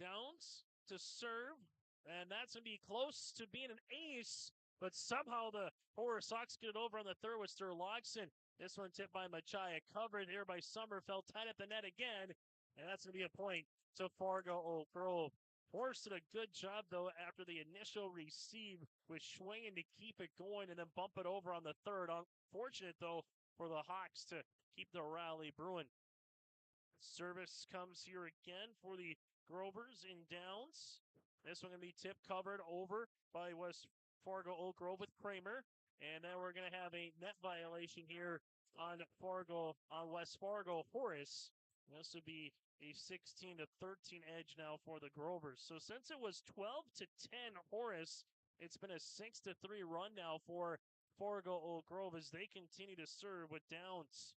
Downs to serve, and that's going to be close to being an ace, but somehow the Horace Hawks get it over on the third with Sturlogson. This one tipped by Machia, covered here by Sommerfeld, tied at the net again, and that's going to be a point to Fargo Oak Grove. Horace did a good job, though, after the initial receive with Schwayen to keep it going and then bump it over on the third. Unfortunate, though, for the Hawks to keep the rally brewing. Service comes here again for the Grovers in Downs. This one going to be tipped, covered over by West Fargo Oak Grove with Kramer. And then we're going to have a net violation here on West Fargo Horace. This would be a 16-13 edge now for the Grovers. So since it was 12-10 Horace, it's been a 6-3 run now for Fargo Oak Grove as they continue to serve with Downs.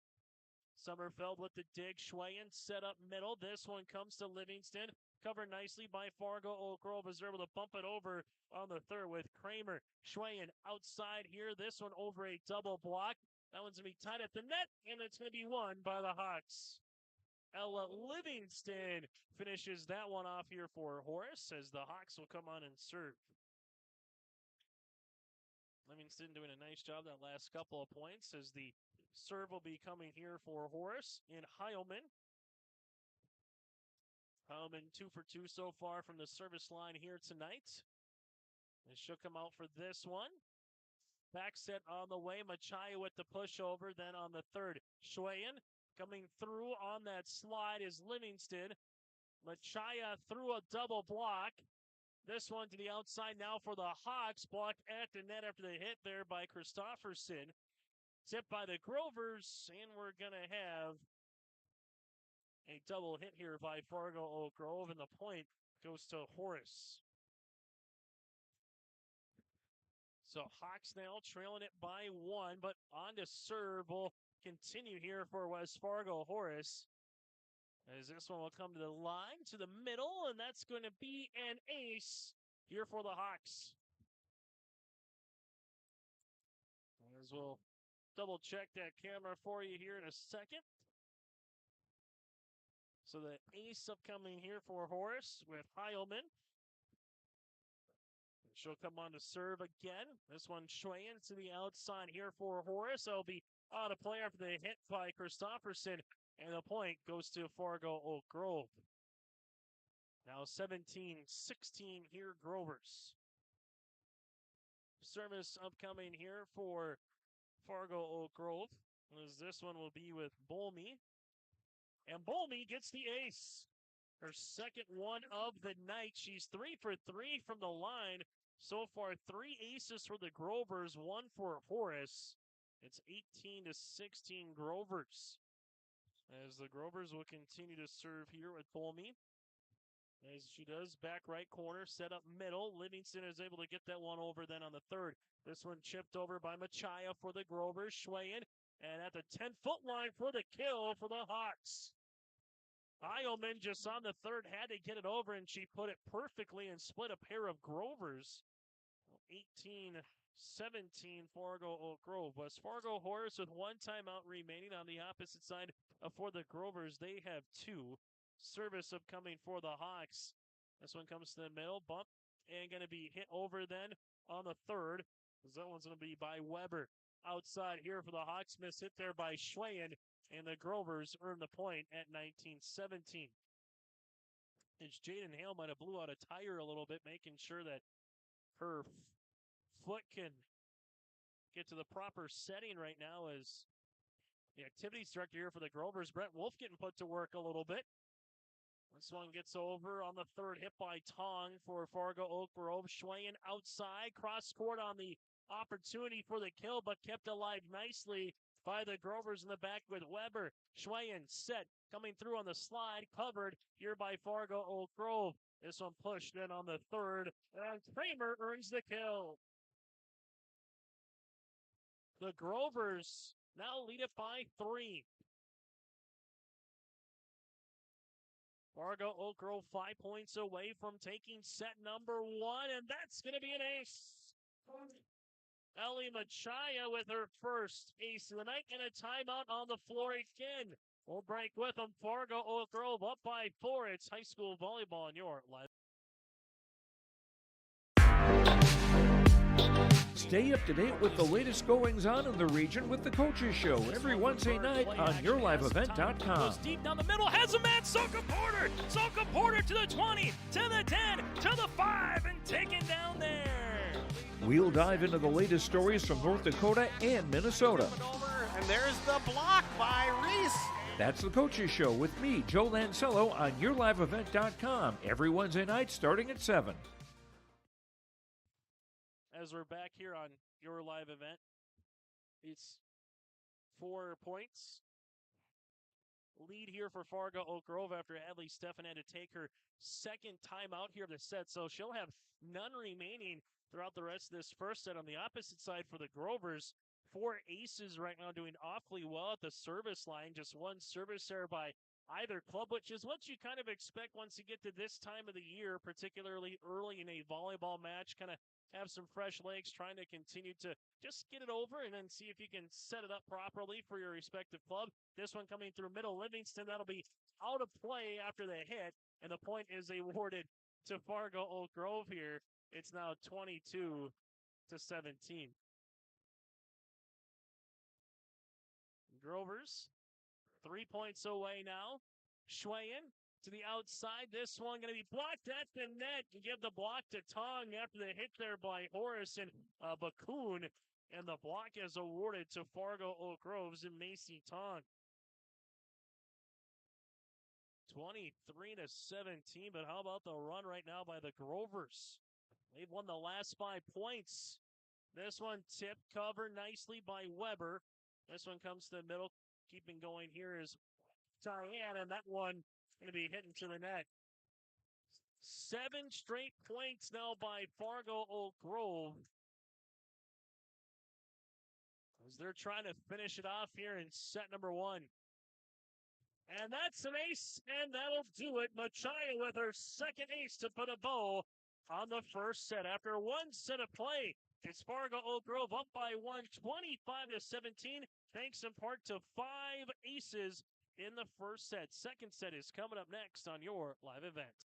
Sommerfeld with the dig. Schwayen set up middle. This one comes to Livingston. Covered nicely by Fargo Oak Grove as they're able to bump it over on the third with Kramer. Schwayen outside here. This one over a double block. That one's going to be tied at the net, and it's going to be won by the Hawks. Ella Livingston finishes that one off here for Horace as the Hawks will come on and serve. Livingston doing a nice job that last couple of points as the serve will be coming here for Horace in Heilman. Heilman 2 for 2 so far from the service line here tonight. And she'll come out for this one. Back set on the way. Machia with the pushover. Then on the third, Schwayen coming through on that slide is Livingston. Machia through a double block. This one to the outside now for the Hawks. Blocked at the net after the hit there by Christofferson. Tipped by the Grovers, and we're going to have a double hit here by Fargo Oak Grove, and the point goes to Horace. So Hawks now trailing it by 1, but on to serve will continue here for West Fargo Horace. As this one will come to the line, to the middle, and that's going to be an ace here for the Hawks. As we'll double check that camera for you here in a second. So the ace upcoming here for Horace with Heilman. She'll come on to serve again. This one Schwayen to the outside here for Horace. It'll be out of play after the hit by Christofferson. And the point goes to Fargo Oak Grove. Now 17-16 here, Grovers. Service upcoming here for Fargo Oak Grove. As this one will be with Bolme. And Bolme gets the ace. Her second one of the night. She's 3 for 3 from the line. So far, 3 aces for the Grovers, 1 for Horace. It's 18-16 Grovers. As the Grovers will continue to serve here with Bolme. As she does, back right corner, set up middle. Livingston is able to get that one over then on the third. This one chipped over by Machia for the Grovers. Schwayen, and at the 10-foot line for the kill for the Hawks. Heilman just on the third had to get it over, and she put it perfectly and split a pair of Grovers. 18-17 Fargo Oak Grove. West Fargo Horace with 1 timeout remaining on the opposite side for the Grovers. They have 2. Service upcoming for the Hawks. This one comes to the middle, bump, and going to be hit over then on the third. That one's going to be by Weber. Outside here for the Hawks, miss hit there by Schwayen, and the Grovers earn the point at 19-17. As Jaden Hale might have blew out a tire a little bit, making sure that her foot can get to the proper setting right now as the activities director here for the Grovers, Brett Wolf, getting put to work a little bit. This one gets over on the third, hit by Tong for Fargo Oak Grove. Schwayen outside, cross court on the opportunity for the kill, but kept alive nicely by the Grovers in the back with Weber. Schwayen set, coming through on the slide, covered here by Fargo Oak Grove. This one pushed in on the third, and Kramer earns the kill. The Grovers now lead it by 3. Fargo Oak Grove 5 points away from taking set number 1, and that's going to be an ace. Ellie Machia with her first ace of the night, and a timeout on the floor again. We'll break with them. Fargo Oak Grove up by 4. It's high school volleyball in your live. Stay up to date with the latest goings-on in the region with the Coaches Show every Wednesday night on YourLiveEvent.com. Goes deep down the middle, has a man, Soka Porter! Soka Porter to the 20, to the 10, to the 5, and taken down there. We'll dive into the latest stories from North Dakota and Minnesota. And there's the block by Reese. That's the Coaches Show with me, Joe Lancello, on YourLiveEvent.com every Wednesday night starting at 7. As we're back here on Your Live Event, it's 4 points. Lead here for Fargo Oak Grove after Adley Steffen had to take her second time out here of the set, so she'll have none remaining throughout the rest of this first set. On the opposite side for the Grovers, 4 aces right now doing awfully well at the service line. Just one service error by either club, which is what you kind of expect once you get to this time of the year, particularly early in a volleyball match. Kind of have some fresh legs, trying to continue to just get it over and then see if you can set it up properly for your respective club. This one coming through middle Livingston, that'll be out of play after the hit, and the point is awarded to Fargo Oak Grove here. It's now 22-17. Grovers, 3 points away now. Schwayen to the outside. This one going to be blocked at the net. You give the block to Tong after the hit there by Horace and Bakun. And the block is awarded to Fargo Oak Grove's and Macy Tong. 23-17, but how about the run right now by the Grovers? They've won the last 5 points. This one tipped, covered nicely by Weber. This one comes to the middle. Keeping going here is Diane, and that one going to be hitting to the net. 7 straight points now by Fargo Oak Grove, as they're trying to finish it off here in set number 1. And that's an ace, and that'll do it. Machaya with her second ace to put a bow on the first set. After one set of play, it's Fargo Oak Grove up by 1, 25-17, thanks in part to 5 aces in the first set. Second set is coming up next on Your Live Event.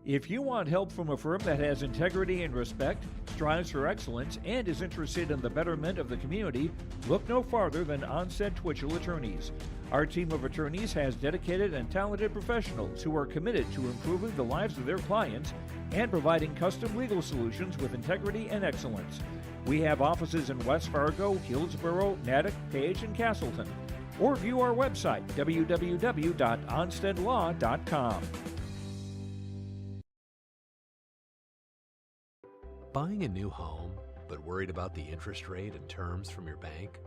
If you want help from a firm that has integrity and respect, strives for excellence, and is interested in the betterment of the community, look no farther than Onset Twitchell Attorneys. Our team of attorneys has dedicated and talented professionals who are committed to improving the lives of their clients and providing custom legal solutions with integrity and excellence. We have offices in West Fargo, Hillsborough, Natick, Page, and Castleton. Or view our website, www.onstedlaw.com. Buying a new home, but worried about the interest rate and terms from your bank?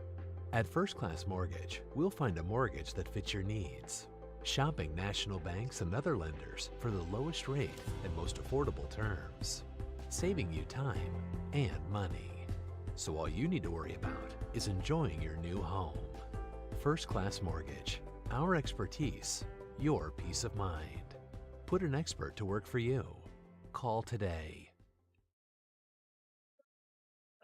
At First Class Mortgage, we'll find a mortgage that fits your needs. Shopping national banks and other lenders for the lowest rate and most affordable terms. Saving you time and money. So all you need to worry about is enjoying your new home. First Class Mortgage. Our expertise, your peace of mind. Put an expert to work for you. Call today.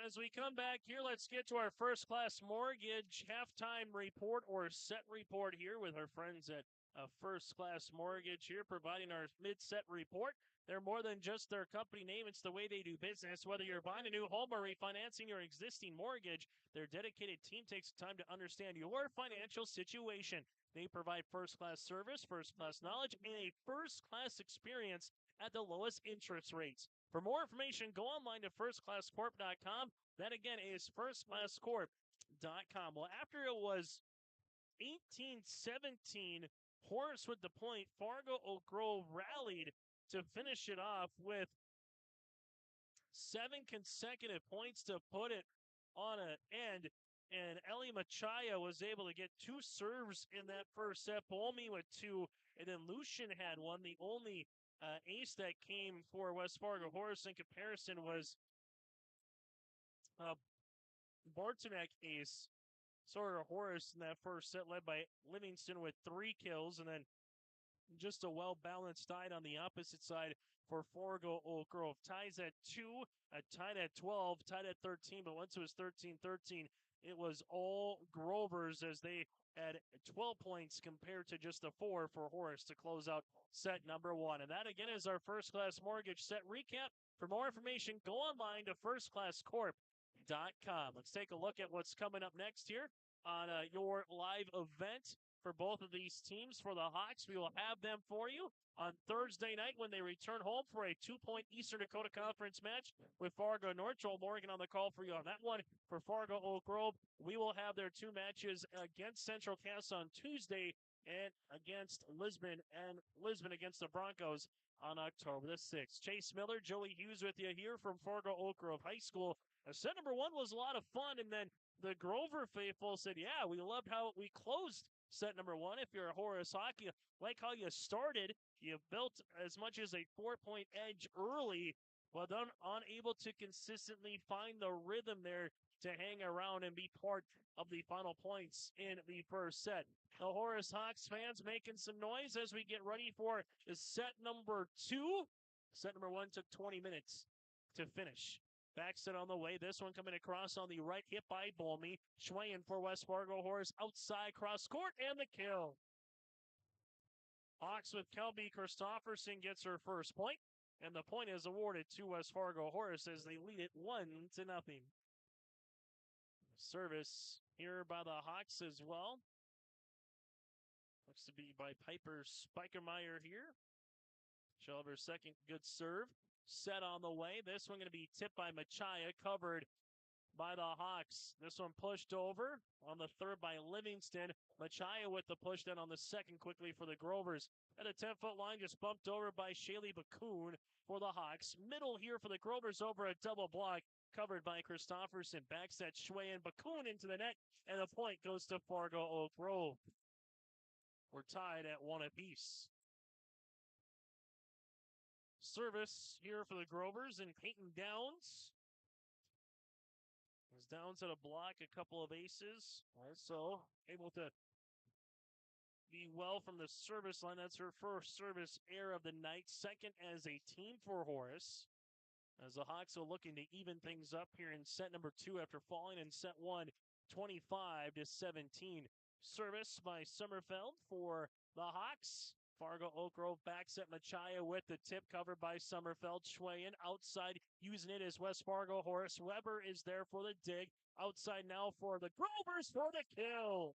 As we come back here, let's get to our First Class Mortgage halftime report or set report here with our friends at First Class Mortgage here, providing our mid-set report. They're more than just their company name. It's the way they do business. Whether you're buying a new home or refinancing your existing mortgage, their dedicated team takes time to understand your financial situation. They provide first-class service, first-class knowledge, and a first-class experience at the lowest interest rates. For more information, go online to firstclasscorp.com. That again is firstclasscorp.com. Well, after it was 18-17, Horace with the point, Fargo Oak Grove rallied to finish it off with 7 consecutive points to put it on an end. And Ellie Machaya was able to get 2 serves in that first set. Bolmy with 2, and then Lucian had 1. The only ace that came for West Fargo Horace in comparison was Bartonek ace. Sort of Horace in that first set, led by Livingston with 3 kills, and then just a well-balanced night on the opposite side for Fargo Oak Grove. Ties at 2, tied at 12, tied at 13, but once it was 13-13, it was all Grovers as they had 12 points compared to just a 4 for Horace to close out set number 1. And that again is our First Class Mortgage set recap. For more information, go online to firstclasscorp.com. Let's take a look at what's coming up next here on your live event for both of these teams. For the Hawks, we will have them for you on Thursday night when they return home for a 2-point Eastern Dakota Conference match with Fargo North. Joel Morgan on the call for you on that one. For Fargo Oak Grove, we will have their 2 matches against Central Cass on Tuesday and against Lisbon, and Lisbon against the Broncos on October the 6th. Chase Miller, Joey Hughes with you here from Fargo Oak Grove High School. Set number 1 was a lot of fun, and then the Grover faithful said, yeah, we loved how we closed set number 1. If you're a Horace hockey, like how you started, you built as much as a 4-point edge early, but then unable to consistently find the rhythm there to hang around and be part of the final points in the first set. The Horace Hawks fans making some noise as we get ready for set number 2. Set number 1 took 20 minutes to finish. Back set on the way. This one coming across on the right, hit by Bolmy. Schwayen for West Fargo Horace outside cross court, and the kill. Hawks with Kelby Christofferson gets her first point, and the point is awarded to West Fargo Horace as they lead it 1-0. Service here by the Hawks as well. Looks to be by Piper Speichermeyer here. She'll have her second good serve. Set on the way. This one going to be tipped by Machaya, covered by the Hawks. This one pushed over on the third by Livingston. Machaya with the push then on the second quickly for the Grovers. At a 10-foot line, just bumped over by Shaylee Bakun for the Hawks. Middle here for the Grovers over a double block, covered by Christofferson. Backset Shway and Bakun into the net, and the point goes to Fargo Oak Grove. We're tied at 1 apiece. Service here for the Grovers and Peyton Downs. As Downs at a block, a couple of aces. Also able to be well from the service line. That's her first service error of the night. Second as a team for Horace. As the Hawks are looking to even things up here in set number 2 after falling in set 1, 25-17. Service by Sommerfeld for the Hawks. Fargo Oak Grove backs at Machaya with the tip, covered by Sommerfeld. Schwayen outside, using it as West Fargo Horace. Weber is there for the dig. Outside now for the Grovers for the kill.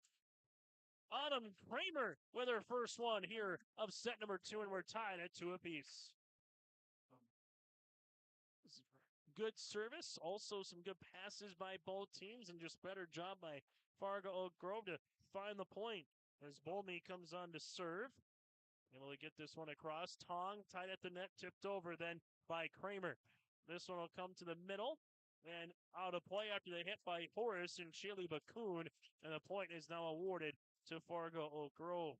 Autumn Kramer with her first one here of set number 2, and we're tied at 2 apiece. Good service, also some good passes by both teams, and just better job by Fargo Oak Grove to find the point as Bolmy comes on to serve. Able to get this one across. Tong tied at the net, tipped over then by Kramer. This one will come to the middle and out of play after the hit by Horace and Shaylee Bakun, and the point is now awarded to Fargo Oak Grove.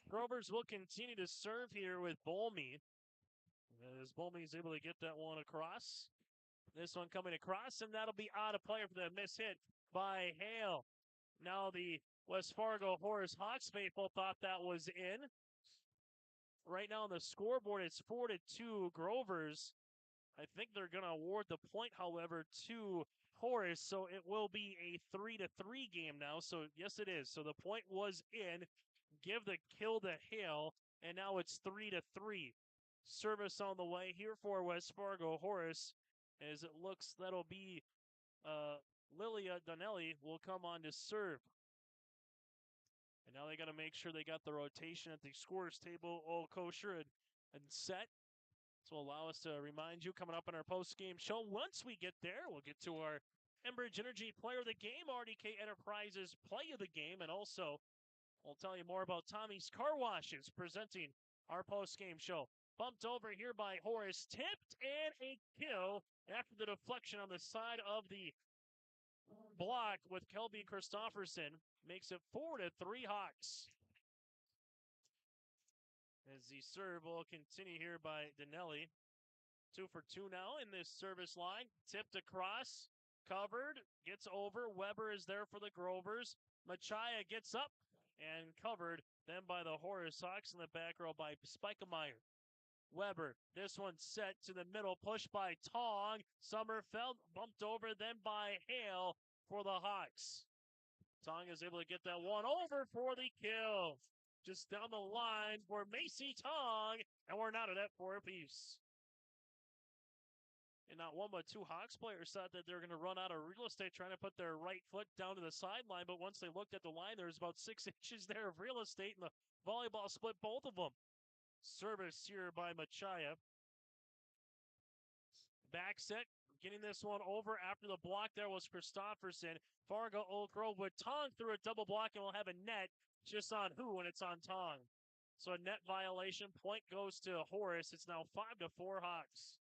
Grovers will continue to serve here with Bolmy, as Bolmy is able to get that one across. This one coming across, and that'll be out of play for the miss hit by Hale. Now the West Fargo Horace Hawks faithful thought that was in. Right now on the scoreboard, it's 4-2 Grovers. I think they're going to award the point, however, to Horace, so it will be a 3-3 game now. So, yes, it is. So the point was in. Give the kill to Hale, and now it's 3-3. Service on the way here for West Fargo Horace, as it looks that'll be Lilia Donnelly will come on to serve. And now they got to make sure they got the rotation at the scorers table all kosher and set. This will allow us to remind you coming up in our post-game show. Once we get there, we'll get to our Enbridge Energy Player of the Game, RDK Enterprises Play of the Game, and also we'll tell you more about Tommy's Car Washes presenting our post-game show. Bumped over here by Horace, tipped, and a kill after the deflection on the side of the block with Kelby Christofferson. Makes it 4-3 Hawks. As the serve will continue here by Donnelly. 2 for 2 now in this service line. Tipped across, covered, gets over. Weber is there for the Grovers. Machaya gets up and covered then by the Horace Hawks in the back row by Speichermeyer. Weber, this one set to the middle, pushed by Tong. Sommerfeld bumped over then by Hale for the Hawks. Tong is able to get that one over for the kill. just down the line for Macy Tong, and we're not at that for a piece. And not one but two Hawks players thought that they're going to run out of real estate trying to put their right foot down to the sideline, but once they looked at the line, there was about 6 inches there of real estate, and the volleyball split both of them. Service here by Machaya. Back set, getting this one over after the block there was Christofferson. Fargo Oak Grove with Tong through a double block, and we'll have a net just on who, and it's on Tong. So a net violation. Point goes to Horace. It's now 5-4 Hawks.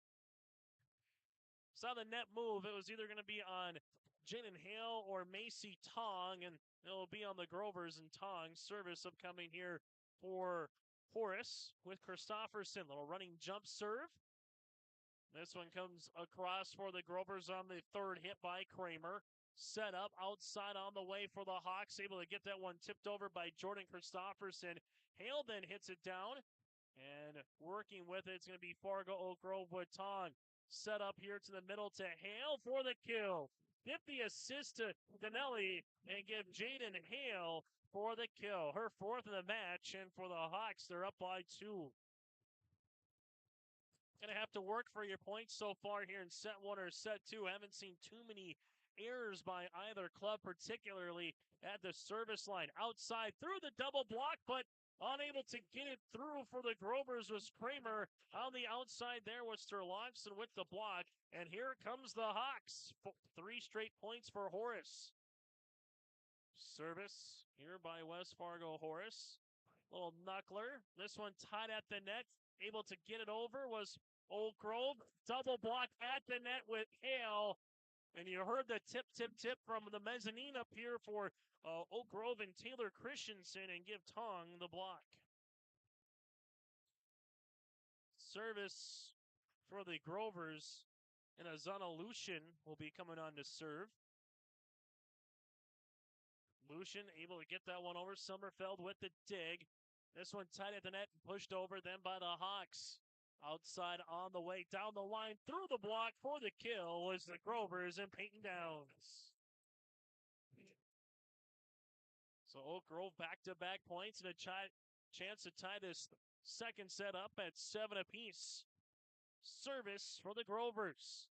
Saw the net move. It was either going to be on Jaden Hale or Macy Tong, and it'll be on the Grovers and Tong. Service upcoming here for Horace with Christofferson. Little running jump serve. This one comes across for the Grovers on the third hit by Kramer. Set up outside on the way for the Hawks. Able to get that one tipped over by Jordan Christofferson. Hale then hits it down. And working with it, it's going to be Fargo Oak Grove with Tong. Set up here to the middle to Hale for the kill. Get the assist to Danelli and give Jaden Hale for the kill. Her fourth of the match. And for the Hawks, they're up by 2. Going to have to work for your points so far here in set 1 or set 2. Haven't seen too many errors by either club, particularly at the service line. Outside through the double block, but unable to get it through for the Grovers was Kramer. On the outside there was Sterlongson with the block. And here comes the Hawks. 3 straight points for Horace. Service here by West Fargo Horace. Little knuckler. This one tied at the net. Able to get it over was Oak Grove. Double block at the net with Hale. And you heard the tip from the mezzanine up here for Oak Grove and Taylor Christensen, and give Tong the block. Service for the Grovers, and Azana Lucian will be coming on to serve. Lucian able to get that one over. Sommerfeld with the dig. This one tight at the net and pushed over then by the Hawks. Outside on the way down the line through the block for the kill was the Grovers and Peyton Downs. So Oak Grove back-to-back points and a chance to tie this second set up at 7 apiece. Service for the Grovers.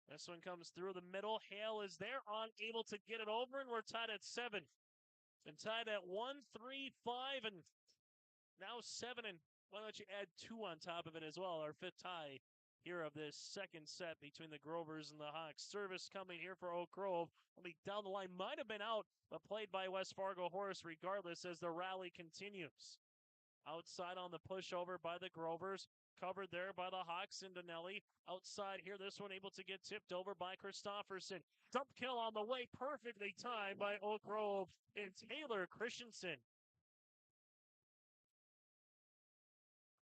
This one comes through the middle. Hale is there, unable to get it over, and we're tied at 7. Been tied at 1, 3, 5, and now 7, and why don't you add 2 on top of it as well, our 5th tie here of this second set between the Grovers and the Hawks. Service coming here for Oak Grove. Only down the line, might have been out, but played by West Fargo Horace regardless as the rally continues. Outside on the pushover by the Grovers. Covered there by the Hawks and Danelli. Outside here, this one able to get tipped over by Christofferson. Dump kill on the way, perfectly timed by Oak Grove and Taylor Christensen.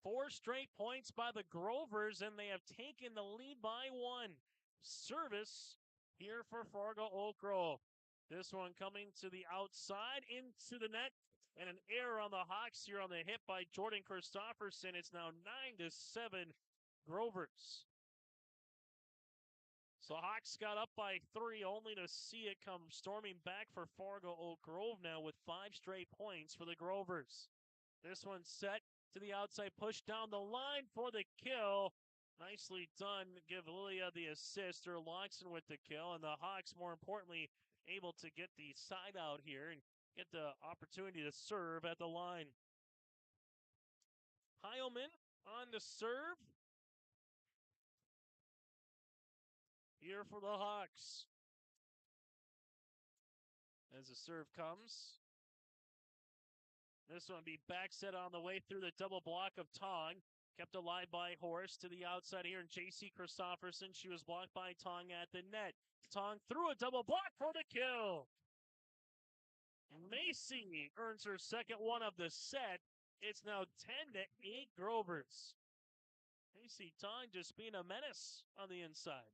4 straight points by the Grovers, and they have taken the lead by 1. Service here for Fargo Oak Grove. This one coming to the outside, into the net, and an error on the Hawks here on the hit by Jordan Christofferson. It's now 9-7 Grovers. So Hawks got up by 3, only to see it come storming back for Fargo Oak Grove now with 5 straight points for the Grovers. This one set to the outside, push down the line for the kill. Nicely done. Give Lilia the assist, or Loxton with the kill, and the Hawks, more importantly, able to get the side out here and get the opportunity to serve at the line. Heilman on to serve here for the Hawks. As the serve comes, this one be back set on the way through the double block of Tong. Kept alive by Horace to the outside here, and J.C. Christofferson. She was blocked by Tong at the net. Tong threw a double block for the kill. Macy earns her second one of the set. It's now 10-8 Grovers. Macy Tong just being a menace on the inside.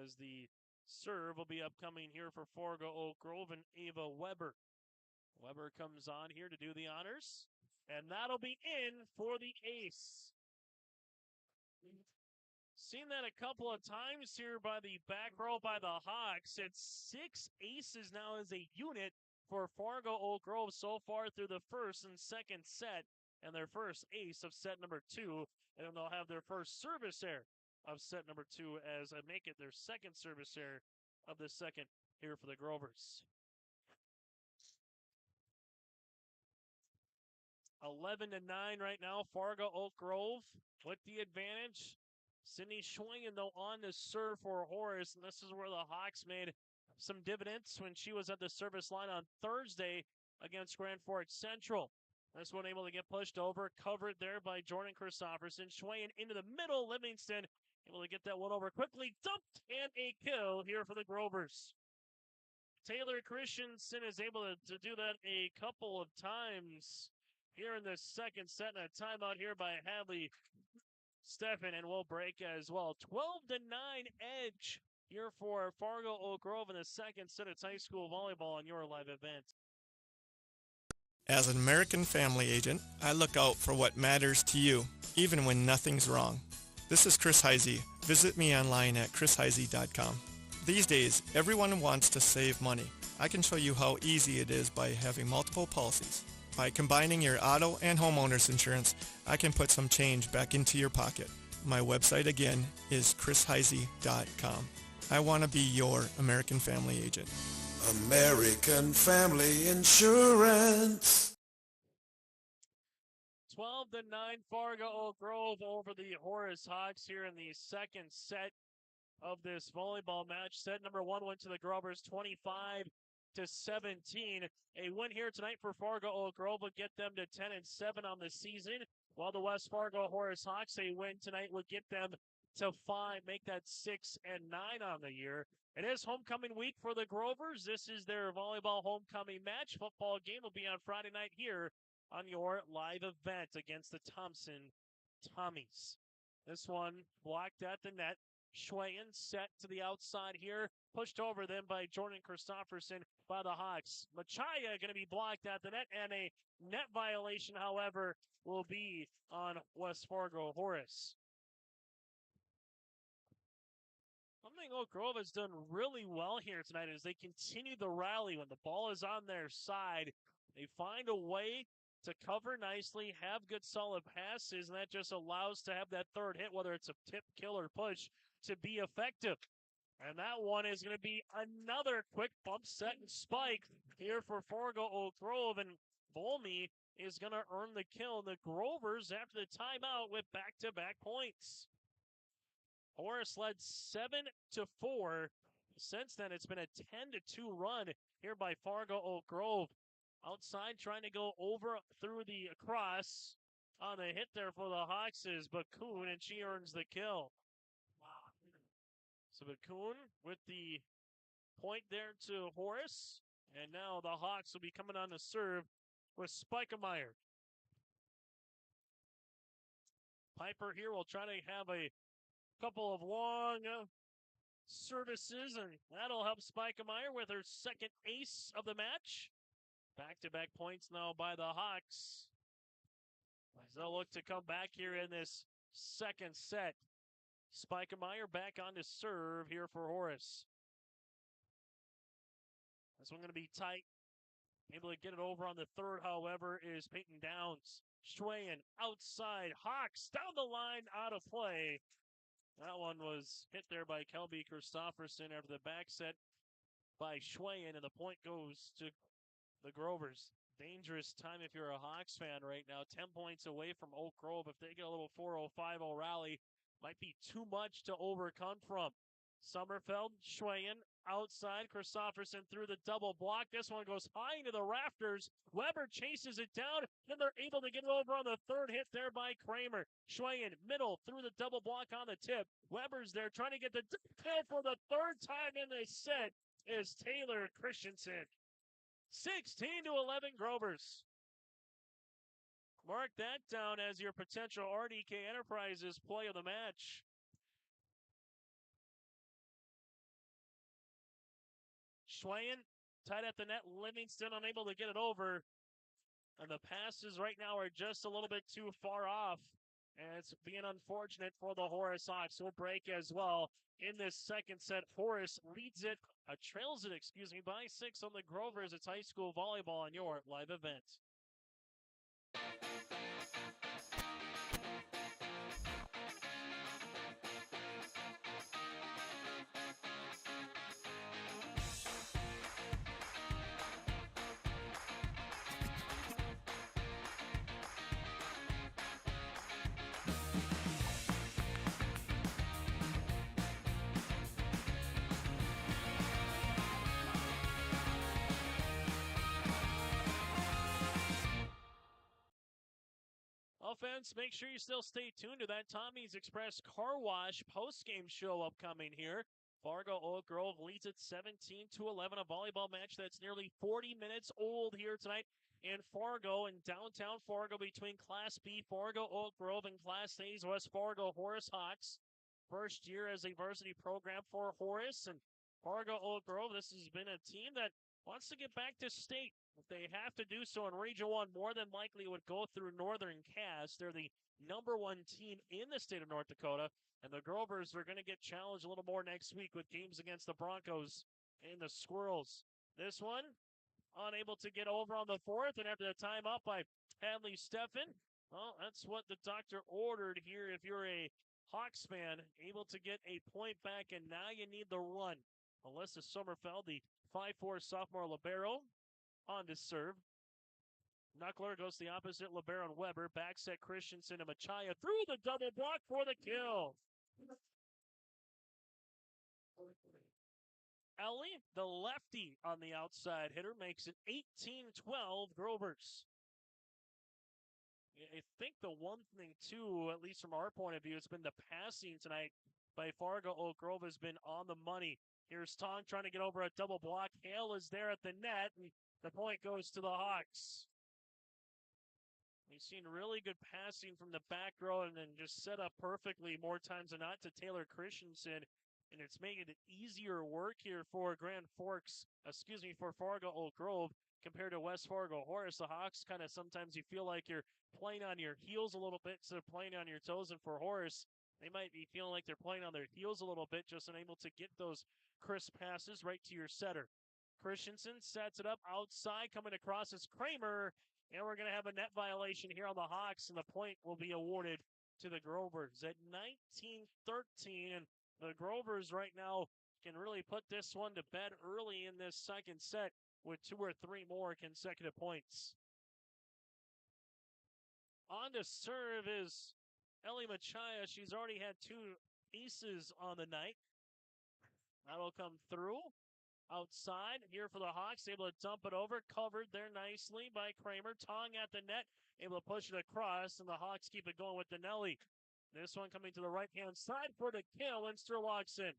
As the serve will be upcoming here for Fargo Oak Grove and Ava Weber. Weber comes on here to do the honors, and that'll be in for the ace. Seen that a couple of times here by the back row by the Hawks. It's 6 aces now as a unit for Fargo Oak Grove so far through the first and second set, and their first ace of set number 2. And then they'll have their first service error of set number 2 as I make it their second service error of the second here for the Grovers. 11-9 right now, Fargo Oak Grove with the advantage. Sydney Schwingen, though, on the serve for Horace, and this is where the Hawks made some dividends when she was at the service line on Thursday against Grand Forks Central. This one able to get pushed over, covered there by Jordan Christopherson. Schwingen into the middle, Livingston able to get that one over quickly, dumped, and a kill here for the Grovers. Taylor Christensen is able to do that a couple of times here in the second set, and a timeout here by Hadley Steffen, and will break as well. 12-9 edge here for Fargo Oak Grove in the second set of high school volleyball on your live event. As an American family agent, I look out for what matters to you, even when nothing's wrong. This is Chris Heisey. Visit me online at chrisheisey.com. These days, everyone wants to save money. I can show you how easy it is by having multiple policies. By combining your auto and homeowner's insurance, I can put some change back into your pocket. My website again is chrisheisey.com. I want to be your American family agent. American Family Insurance. 12-9 Fargo Oak Grove over the Horace Hawks here in the second set of this volleyball match. Set number 1 went to the Grovers 25-17. A win here tonight for Fargo Oak Grove would get them to 10-7 on the season, while the West Fargo Horace Hawks, a win tonight would get them to 5, make that 6-9 on the year. It is homecoming week for the Grovers. This is their volleyball homecoming match. Football game will be on Friday night here on your live event against the Thompson Tommies. This one blocked at the net. Schwayen set to the outside here, pushed over then by Jordan Christopherson by the Hawks. Machaya going to be blocked at the net, and a net violation, however, will be on West Fargo Horace. One thing Oak Grove has done really well here tonight is they continue the rally when the ball is on their side. They find a way to cover nicely, have good solid passes, and that just allows to have that third hit, whether it's a tip, kill, or push, to be effective. And that one is going to be another quick bump set and spike here for Fargo Oak Grove, and Volmy is going to earn the kill. The Grovers, after the timeout, with back-to-back points. Horace led 7-4. Since then, it's been a 10-2 run here by Fargo Oak Grove. Outside, trying to go over through the cross on the hit there for the Hawks is Bakun, and she earns the kill. So Bakun with the point there to Horace, and now the Hawks will be coming on to serve with Spikemeyer. Piper here will try to have a couple of long services, and that'll help Spikemeyer with her second ace of the match. Back-to-back points now by the Hawks, as they'll look to come back here in this second set. Spikemeyer back on to serve here for Horace. This one going to be tight. Able to get it over on the third, however, is Peyton Downs. Schwayen outside. Hawks down the line, out of play. That one was hit there by Kelby Christopherson after the back set by Schwayen, and the point goes to the Grovers. Dangerous time if you're a Hawks fan right now. 10 points away from Oak Grove. If they get a little 4-0-5-0 rally, might be too much to overcome from. Sommerfeld, Schwayen outside. Christopherson through the double block. This one goes high into the rafters. Weber chases it down. Then they're able to get it over on the third hit there by Kramer. Schwayen middle through the double block on the tip. Weber's there trying to get the kill for the third time in the set is Taylor Christensen. 16-11 Grovers. Mark that down as your potential RDK Enterprises play of the match. Schwayen tied at the net. Livingston unable to get it over. And the passes right now are just a little bit too far off And it's being unfortunate for the Horace Hawks. Will break as well in this second set. Horace leads it, trails it, by 6 on the Grovers. It's high school volleyball on your live event. Offense, make sure you still stay tuned to that Tommy's Express Car Wash post-game show upcoming here. Fargo Oak Grove leads it 17-11, a volleyball match that's nearly 40 minutes old here tonight in Fargo and downtown Fargo between Class B Fargo Oak Grove and Class A's West Fargo Horace Hawks. First year as a varsity program for Horace and Fargo Oak Grove. This has been a team that wants to get back to state. If they have to do so in Region 1, more than likely would go through Northern Cass. They're the #1 team in the state of North Dakota, and the Grovers are going to get challenged a little more next week with games against the Broncos and the Squirrels. This one, unable to get over on the fourth, and after the timeout by Hadley Steffen, well, that's what the doctor ordered here if you're a Hawks fan, able to get a point back, and now you need the run. Melissa Sommerfeld, the 5'4 sophomore libero, on to serve. Knuckler goes the opposite, libero and Weber. Back set Christensen and Machaya through the double block for the kill. Ellie, the lefty on the outside hitter, makes it 18-12 Grovers. I think the one thing, too, at least from our point of view, it's been the passing tonight by Fargo Oak Grove has been on the money. Here's Tong trying to get over a double block. Hale is there at the net, and the point goes to the Hawks. We've seen really good passing from the back row and then just set up perfectly more times than not to Taylor Christensen. And it's making it easier work here for for Fargo Oak Grove compared to West Fargo Horace. The Hawks kind of sometimes you feel like you're playing on your heels a little bit instead of playing on your toes. And for Horace, they might be feeling like they're playing on their heels a little bit, just unable to get those crisp passes right to your setter. Christensen sets it up outside, coming across as Kramer, and we're going to have a net violation here on the Hawks, and the point will be awarded to the Grovers at 19-13, and the Grovers right now can really put this one to bed early in this second set with 2 or 3 more consecutive points. On to serve is Ellie Machaya. She's already had 2 aces on the night. That'll come through. Outside here for the Hawks, able to dump it over, covered there nicely by Kramer. Tong at the net, able to push it across, and the Hawks keep it going with Danelli. This one coming to the right-hand side for the kill, and Sterlockson.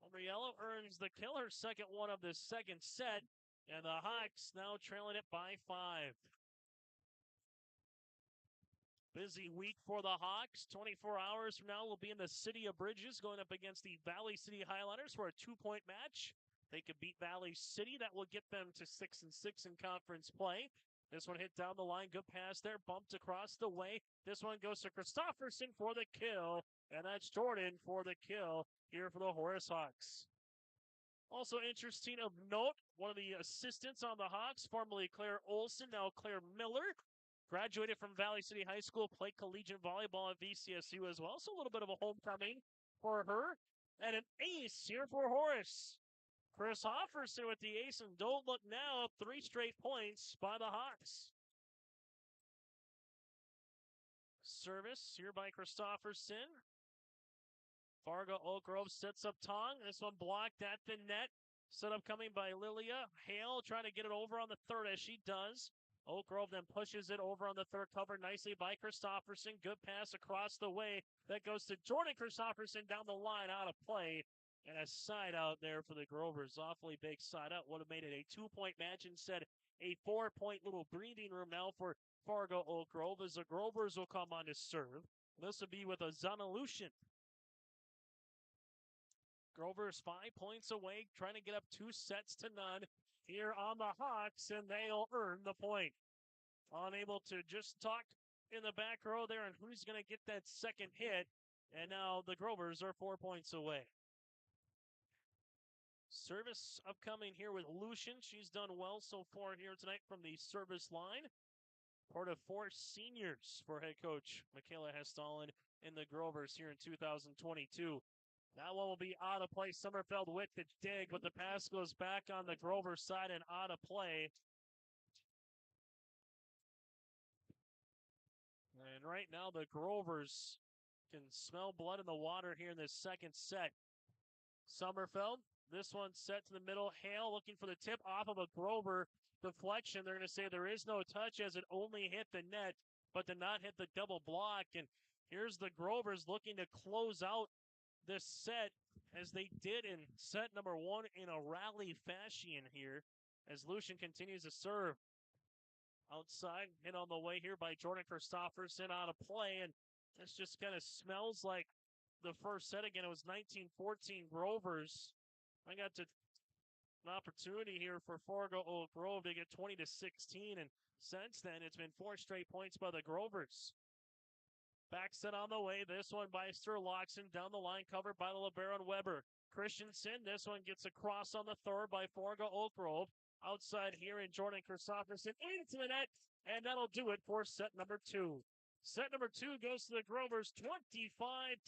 Umbriello earns the kill, her second one of the second set, and the Hawks now trailing it by 5. Busy week for the Hawks. 24 hours from now, we'll be in the City of Bridges going up against the Valley City Highlanders for a 2-point match. They could beat Valley City. That will get them to 6-6 in conference play. This one hit down the line. Good pass there. Bumped across the way. This one goes to Christofferson for the kill. And that's Jordan for the kill here for the Horace Hawks. Also interesting of note, one of the assistants on the Hawks, formerly Claire Olson, now Claire Miller, graduated from Valley City High School, played collegiate volleyball at VCSU as well. So a little bit of a homecoming for her. And an ace here for Horace. Chris Hofferson with the ace, and don't look now, 3 straight points by the Hawks. Service here by Christofferson. Fargo Oak Grove sets up Tong. This one blocked at the net. Set up coming by Lilia. Hale trying to get it over on the third as she does. Oak Grove then pushes it over on the third, covered nicely by Christofferson. Good pass across the way. That goes to Jordan Christofferson down the line, out of play. And a side out there for the Grovers. Awfully big side out. Would have made it a 2-point match instead. A 4-point little breathing room now for Fargo Oak Grove as the Grovers will come on to serve. This will be with a Zonalution. Grovers 5 points away, trying to get up 2-0 here on the Hawks, and they'll earn the point. Unable to just talk in the back row there, and who's going to get that second hit. And now the Grovers are 4 points away. Service upcoming here with Lucian. She's done well so far here tonight from the service line. Part of 4 seniors for head coach Michaela Hestalin in the Grovers here in 2022. That one will be out of play. Sommerfeld with the dig, but the pass goes back on the Grover side and out of play. And right now the Grovers can smell blood in the water here in this second set. Sommerfeld, this one set to the middle. Hale looking for the tip off of a Grover deflection. They're going to say there is no touch as it only hit the net, but did not hit the double block. And here's the Grovers looking to close out this set as they did in set number 1 in a rally fashion here as Lucian continues to serve. Outside, hit on the way here by Jordan Christofferson out of play, and this just kind of smells like the first set again. It was 19-14 Grovers. I got an opportunity here for Fargo Oak Grove to get 20-16, and since then it's been 4 straight points by the Grovers. Back set on the way. This one by Sturlockson down the line, covered by the libero and Weber. Christensen, this one gets across on the third by Fargo Oak Grove. Outside here in Jordan Christofferson into the net, and that'll do it for set number 2. Set number 2 goes to the Grovers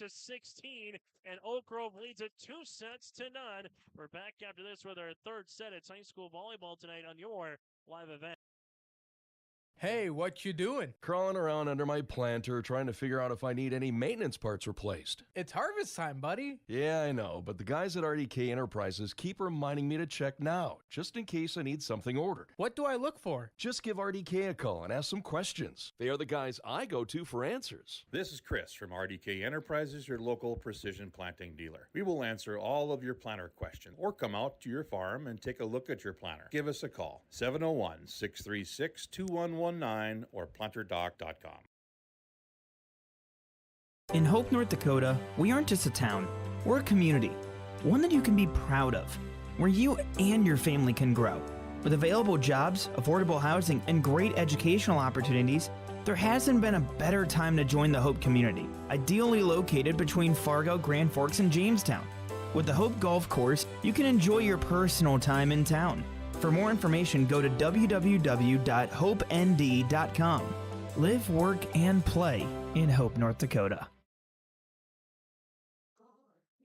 25-16, and Oak Grove leads it 2-0. We're back after this with our third set. It's high school volleyball tonight on your live event. Hey, what you doing? Crawling around under my planter trying to figure out if I need any maintenance parts replaced. It's harvest time, buddy. Yeah, I know, but the guys at RDK Enterprises keep reminding me to check now, just in case I need something ordered. What do I look for? Just give RDK a call and ask some questions. They are the guys I go to for answers. This is Chris from RDK Enterprises, your local precision planting dealer. We will answer all of your planter questions or come out to your farm and take a look at your planter. Give us a call, 701-636-2119 or planterdoc.com. In Hope, North Dakota, we aren't just a town, we're a community, one that you can be proud of, where you and your family can grow. With available jobs, affordable housing, and great educational opportunities, there hasn't been a better time to join the Hope community, ideally located between Fargo, Grand Forks, and Jamestown. With the Hope Golf Course, you can enjoy your personal time in town. For more information, go to www.hopend.com. Live, work, and play in Hope, North Dakota.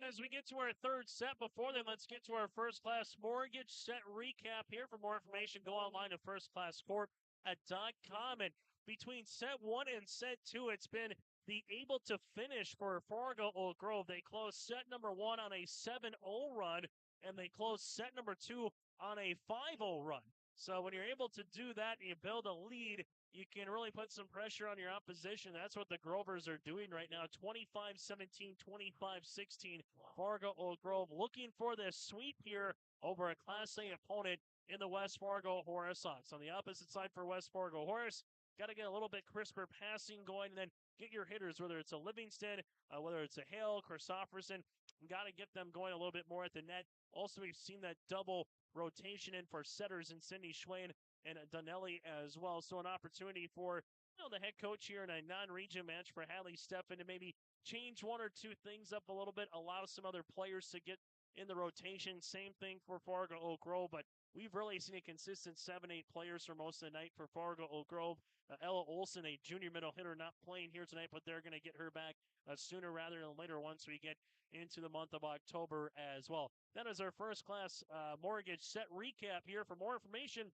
As we get to our third set, before then, let's get to our First Class Mortgage set recap here. For more information, go online to firstclasscorp.com. And between set 1 and set 2, it's been the able to finish for Fargo Oak Grove. They closed set number 1 on a 7-0 run, and they closed set number 2 on a 5-0 run. So when you're able to do that and you build a lead, you can really put some pressure on your opposition. That's what the Grovers are doing right now. 25-17, 25-16. Fargo Oak Grove looking for this sweep here over a Class A opponent in the West Fargo Horace Hawks. On the opposite side for West Fargo Horace, got to get a little bit crisper passing going and then get your hitters, whether it's a Livingston, whether it's a Hale, Christofferson, got to get them going a little bit more at the net. Also, we've seen that double rotation in for setters in Cindy Schwain and Donnelly as well. So an opportunity for the head coach here in a non-region match for Hadley Steffen to maybe change one or two things up a little bit, allow some other players to get in the rotation. Same thing for Fargo Oak Grove, but we've really seen a consistent 7-8 players for most of the night for Fargo Oak Grove. Ella Olson, a junior middle hitter, not playing here tonight, but they're going to get her back sooner rather than later once we get into the month of October as well. That is our First Class Mortgage set recap here. For more information,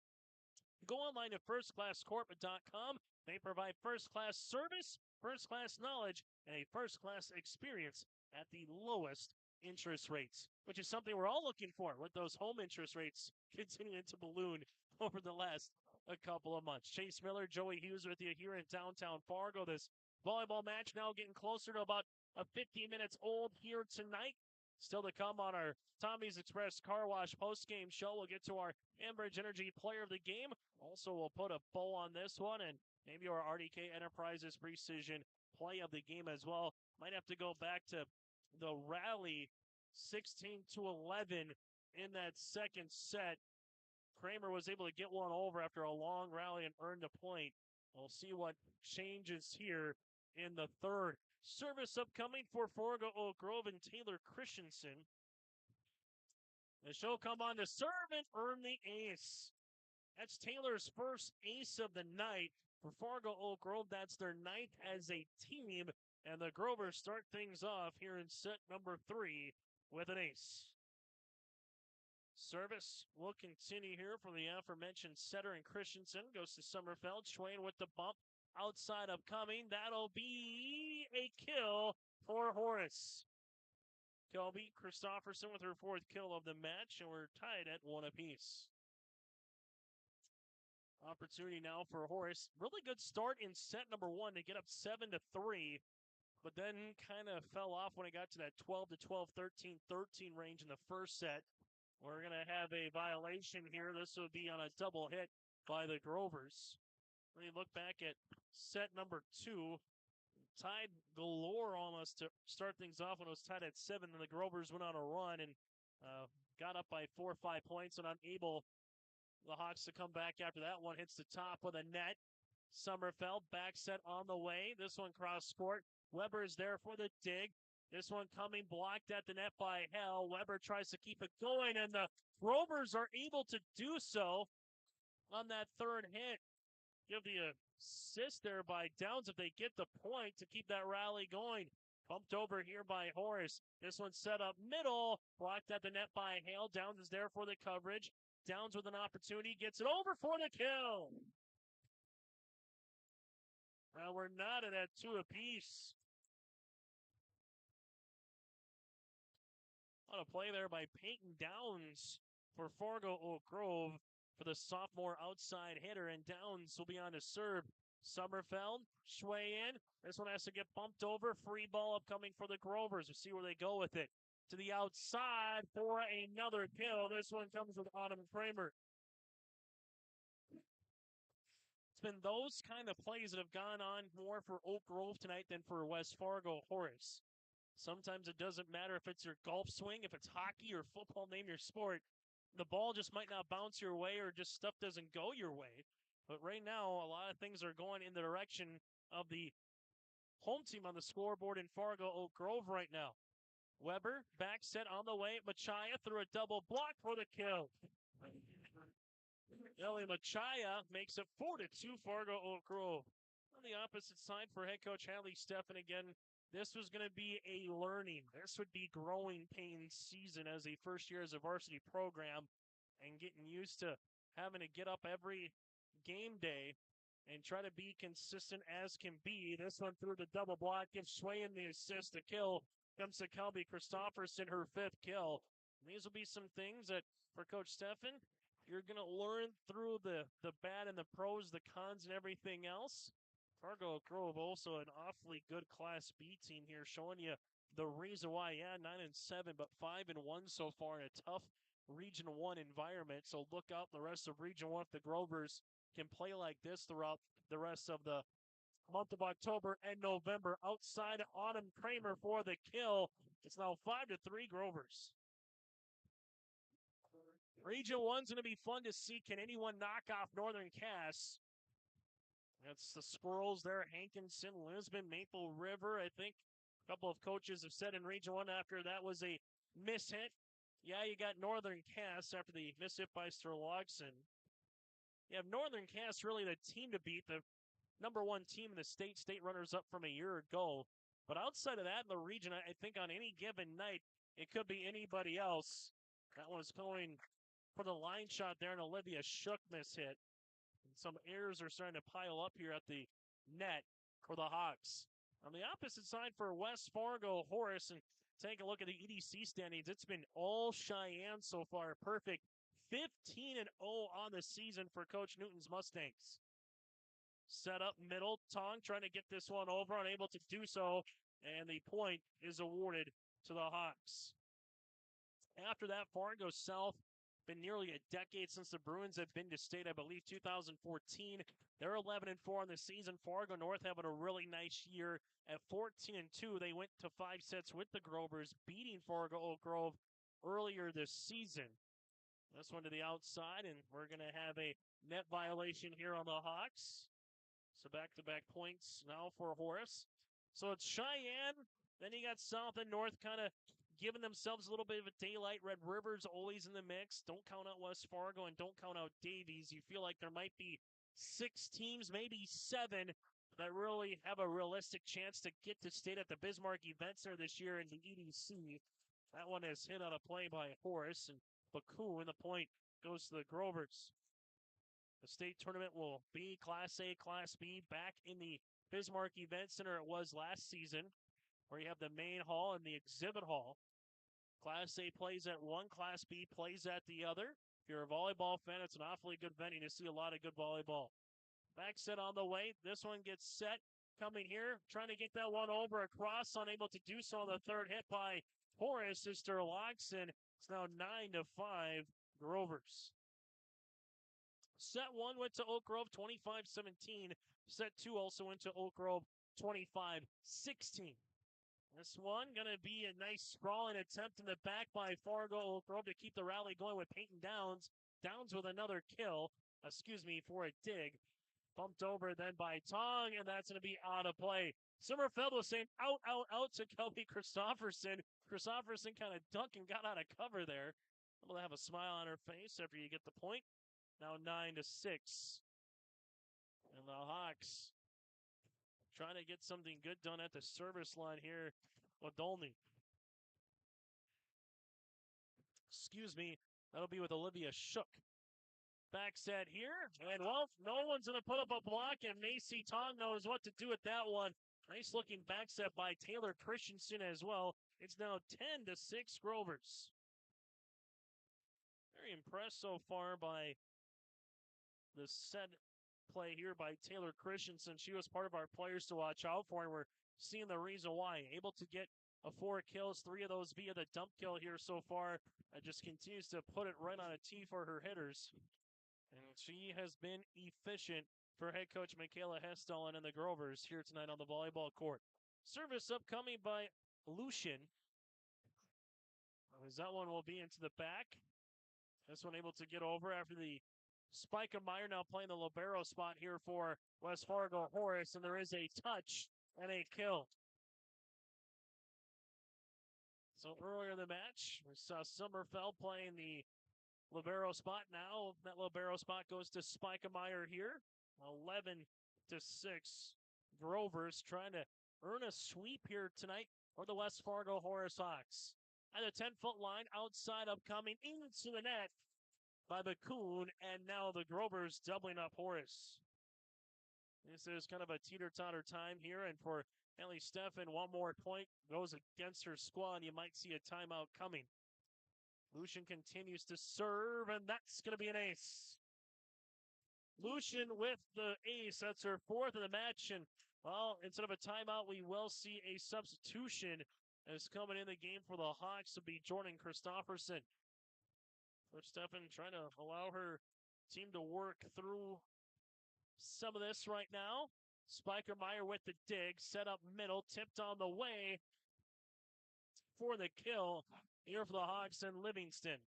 go online to firstclasscorp.com. They provide first-class service, first-class knowledge, and a first-class experience at the lowest interest rates, which is something we're all looking for with those home interest rates continuing to balloon over the last a couple of months. Chase Miller, Joey Hughes with you here in downtown Fargo. This volleyball match now getting closer to about 15 minutes old here tonight. Still to come on our Tommy's Express Car Wash post-game show. We'll get to our Enbridge Energy Player of the Game. Also, we'll put a bow on this one and maybe our RDK Enterprises Precision Play of the Game as well. Might have to go back to the rally 16-11 in that second set. Kramer was able to get one over after a long rally and earned a point We'll see what changes here in the third. Service upcoming for Fargo Oak Grove and Taylor Christensen. The show come on to serve and earn the ace. That's Taylor's first ace of the night. For Fargo Oak Grove, that's their ninth as a team. And the Grovers start things off here in set number 3 with an ace. Service will continue here from the aforementioned setter and Christensen. Goes to Sommerfeld. Schwain with the bump. Outside upcoming. That'll be a kill for Horace. Kelby Christofferson with her 4th kill of the match. And we're tied at 1 apiece. Opportunity now for Horace. Really good start in set number 1 to get up 7-3. But then kind of fell off when it got to that 12-12, 13-13 range in the first set. We're going to have a violation here. This would be on a double hit by the Grovers. When you look back at set number 2, tied galore almost to start things off when it was tied at 7, and the Grovers went on a run and got up by 4 or 5 points and unable the Hawks to come back after that one. Hits the top of the net. Sommerfeld back set on the way. This one cross court. Weber is there for the dig. This one coming blocked at the net by Hell. Weber tries to keep it going, and the Grovers are able to do so on that third hit. Give the assist there by Downs if they get the point to keep that rally going. Pumped over here by Horace. This one set up middle. Blocked at the net by Hale. Downs is there for the coverage. Downs with an opportunity. Gets it over for the kill. Well, we're knotted at 2 apiece. On a play there by Peyton Downs for Fargo Oak Grove for the sophomore outside hitter, and Downs will be on to serve. Sommerfeld, Schway in. This one has to get bumped over. Free ball upcoming for the Grovers. We'll see where they go with it. To the outside for another kill. This one comes with Autumn Kramer. It's been those kind of plays that have gone on more for Oak Grove tonight than for West Fargo Horace. Sometimes it doesn't matter if it's your golf swing, if it's hockey or football, name your sport. The ball just might not bounce your way or just stuff doesn't go your way. But right now, a lot of things are going in the direction of the home team on the scoreboard in Fargo Oak Grove right now. Weber, back set on the way. Machaya through a double block for the kill. Ellie Machaya makes it 4-2 Fargo Oak Grove. On the opposite side for head coach Hadley Steffen again, this was going to be a learning. This would be growing pains season as a first year as a varsity program and getting used to having to get up every game day and try to be consistent as can be. This one through the double block gives Swain the assist. The kill comes to Kelby Christofferson, her 5th kill. And these will be some things that for Coach Steffen, you're going to learn through the bad and the pros, the cons and everything else. Fargo Grove also an awfully good Class B team here, showing you the reason why. Yeah, 9-7, but 5-1 so far in a tough Region 1 environment. So look out the rest of Region 1 if the Grovers can play like this throughout the rest of the month of October and November. Outside Autumn Kramer for the kill. It's now 5-3 Grovers. Region 1's going to be fun to see. Can anyone knock off Northern Cass? That's the Squirrels there, Hankinson, Lisbon, Maple River. I think a couple of coaches have said in Region 1 after that was a mishit. Yeah, you got Northern Cass after the mishit by Sterlogson. You have Northern Cass really the team to beat, the number 1 team in the state runners-up from a year ago. But outside of that in the region, I think on any given night, it could be anybody else. That one's going for the line shot there, and Olivia Shook mishit. Some errors are starting to pile up here at the net for the Hawks. On the opposite side for West Fargo Horace, and take a look at the EDC standings. It's been all Cheyenne so far. Perfect 15-0 on the season for Coach Newton's Mustangs. Set up middle. Tong trying to get this one over, unable to do so, and the point is awarded to the Hawks. After that, Fargo South. Been nearly a decade since the Bruins have been to state, I believe 2014. They're 11-4 on the season. Fargo North having a really nice year at 14-2. They went to 5 sets with the Grovers, beating Fargo Oak Grove earlier this season. This one to the outside, and we're going to have a net violation here on the Hawks. So back-to-back points now for Horace. So it's Cheyenne. Then you got South and North kind of giving themselves a little bit of a daylight. Red River's always in the mix. Don't count out West Fargo and don't count out Davies. You feel like there might be 6 teams, maybe 7, that really have a realistic chance to get to state at the Bismarck Event Center this year in the EDC. That one is hit on a play by Horace, and Bakun, the point goes to the Grovers. The state tournament will be Class A, Class B, back in the Bismarck Event Center it was last season, where you have the main hall and the exhibit hall. Class A plays at one, Class B plays at the other. If you're a volleyball fan, it's an awfully good venue to see a lot of good volleyball. Back set on the way. This one gets set. Coming here, trying to get that one over across, unable to do so on the third hit by Horace. Sister Loxon. It's now 9-5 Grovers. Set 1 went to Oak Grove 25-17. Set 2 also went to Oak Grove 25-16. This one going to be a nice sprawling attempt in the back by Fargo Oak Grove to keep the rally going with Peyton Downs. Downs with another kill, for a dig. Bumped over then by Tong, and that's going to be out of play. Sommerfeld was saying out, out, out to Kelby Christofferson. Christofferson kind of ducked and got out of cover there. Able to have a smile on her face after you get the point. Now 9-6. And the Hawks trying to get something good done at the service line here with Dolney. That'll be with Olivia Shook. Back set here, and well, no one's going to put up a block, and Macy Tong knows what to do with that one. Nice looking back set by Taylor Christensen as well. It's now 10-6 Grovers. Very impressed so far by the set play here by Taylor Christensen. She was part of our players to watch out for, and we're seeing the reason why. Able to get 4 kills, 3 of those via the dump kill here so far. Just continues to put it right on a tee for her hitters. And she has been efficient for head coach Michaela Hestellen and the Grovers here tonight on the volleyball court. Service upcoming by Lucian. As that one will be into the back. This one able to get over after the Spica Meyer now playing the libero spot here for West Fargo Horace, and there is a touch and a kill. So earlier in the match, we saw Sommerfeld playing the libero spot. Now that libero spot goes to Spica Meyer here. 11-6. Grovers trying to earn a sweep here tonight for the West Fargo Horace Hawks. At the 10-foot line, outside upcoming into the net by Bakun, and now the Grovers doubling up Horace. This is kind of a teeter-totter time here, and for Ellie Steffen, one more point goes against her squad. You might see a timeout coming. Lucian continues to serve, and that's going to be an ace. Lucian with the ace. That's her 4th of the match, and, well, instead of a timeout, we will see a substitution as coming in the game for the Hawks to be Jordan Christofferson. For Steffen trying to allow her team to work through some of this right now. Spiker Meyer with the dig, set up middle, tipped on the way for the kill here for the Hawks and Livingston.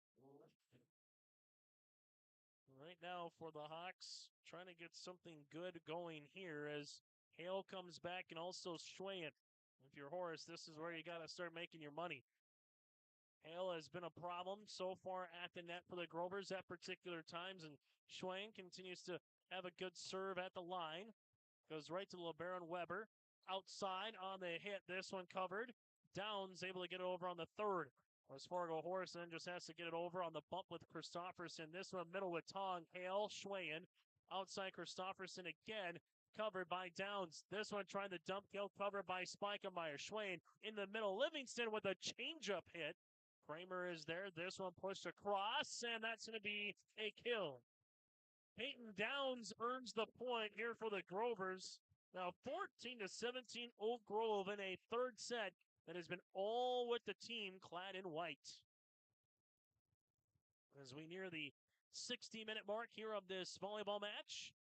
Right now for the Hawks, trying to get something good going here as Hale comes back and also Schwayen. If you're Horace, this is where you got to start making your money. Hale has been a problem so far at the net for the Grovers at particular times, and Schwayen continues to have a good serve at the line. Goes right to LeBaron Weber. Outside on the hit. This one covered. Downs able to get it over on the 3rd. West Fargo Horace then just has to get it over on the bump with Christofferson. This one middle with Tong. Hale, Schwayen. Outside Christofferson again. Covered by Downs. This one trying to dump kill. Covered by Spikemeyer. Schwayen in the middle. Livingston with a changeup hit. Kramer is there. This one pushed across, and that's going to be a kill. Peyton Downs earns the point here for the Grovers. Now 14-17 Oak Grove in a 3rd set that has been all with the team clad in white. As we near the 60-minute mark here of this volleyball match,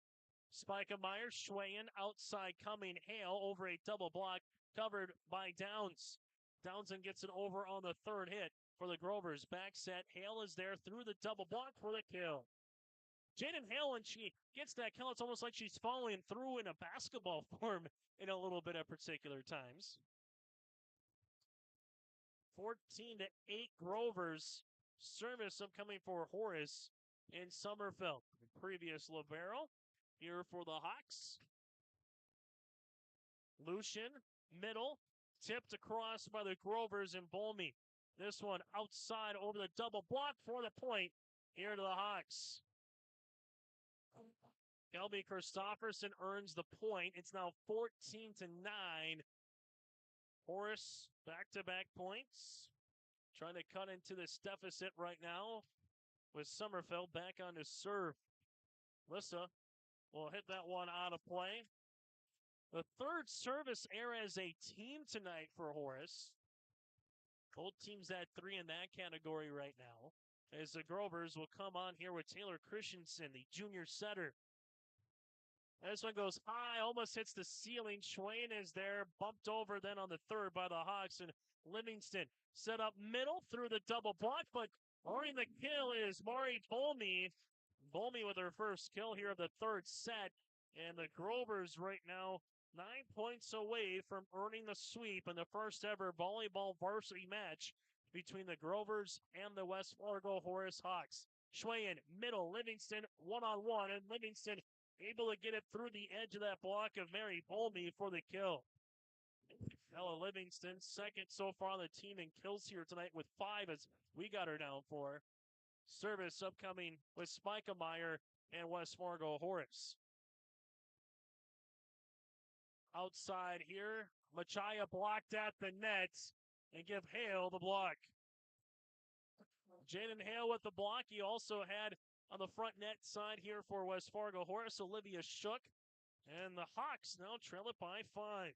Spica Myers, Schwayen outside coming, Hale over a double block covered by Downs. Downsend gets it over on the 3rd hit for the Grovers. Back set, Hale is there through the double block for the kill. Jaden Hale, when she gets that kill, it's almost like she's falling through in a basketball form in a little bit at particular times. 14-8 Grovers. Service upcoming for Horace in Somerville. Previous libero here for the Hawks. Lucian, middle, tipped across by the Grovers and Bolmy. This one outside over the double block for the point here to the Hawks. Kelby Christofferson earns the point. It's now 14-9. Horace back-to-back points. Trying to cut into this deficit right now with Sommerfeld back on his serve. Lissa will hit that one out of play. The third service error as a team tonight for Horace. Both teams at 3 in that category right now. As the Grovers will come on here with Taylor Christensen, the junior setter. This one goes high, almost hits the ceiling. Schwain is there, bumped over then on the third by the Hawks, and Livingston set up middle through the double block, but earning the kill is Mari Bolmy. Bolmy with her first kill here of the third set, and the Grovers right now 9 points away from earning the sweep in the first ever volleyball varsity match between the Grovers and the West Fargo Horace Hawks. Schwain, middle, Livingston one-on-one, and Livingston able to get it through the edge of that block of Mary Bolmy for the kill. Ella Livingston, second so far on the team in kills here tonight with 5 as we got her down for. Service upcoming with Spikemeyer and West Fargo Horace. Outside here, Machaya blocked at the net and give Hale the block. Jaden Hale with the block. He also had on the front net side here for West Fargo Horace, Olivia Shook. And the Hawks now trail it by 5.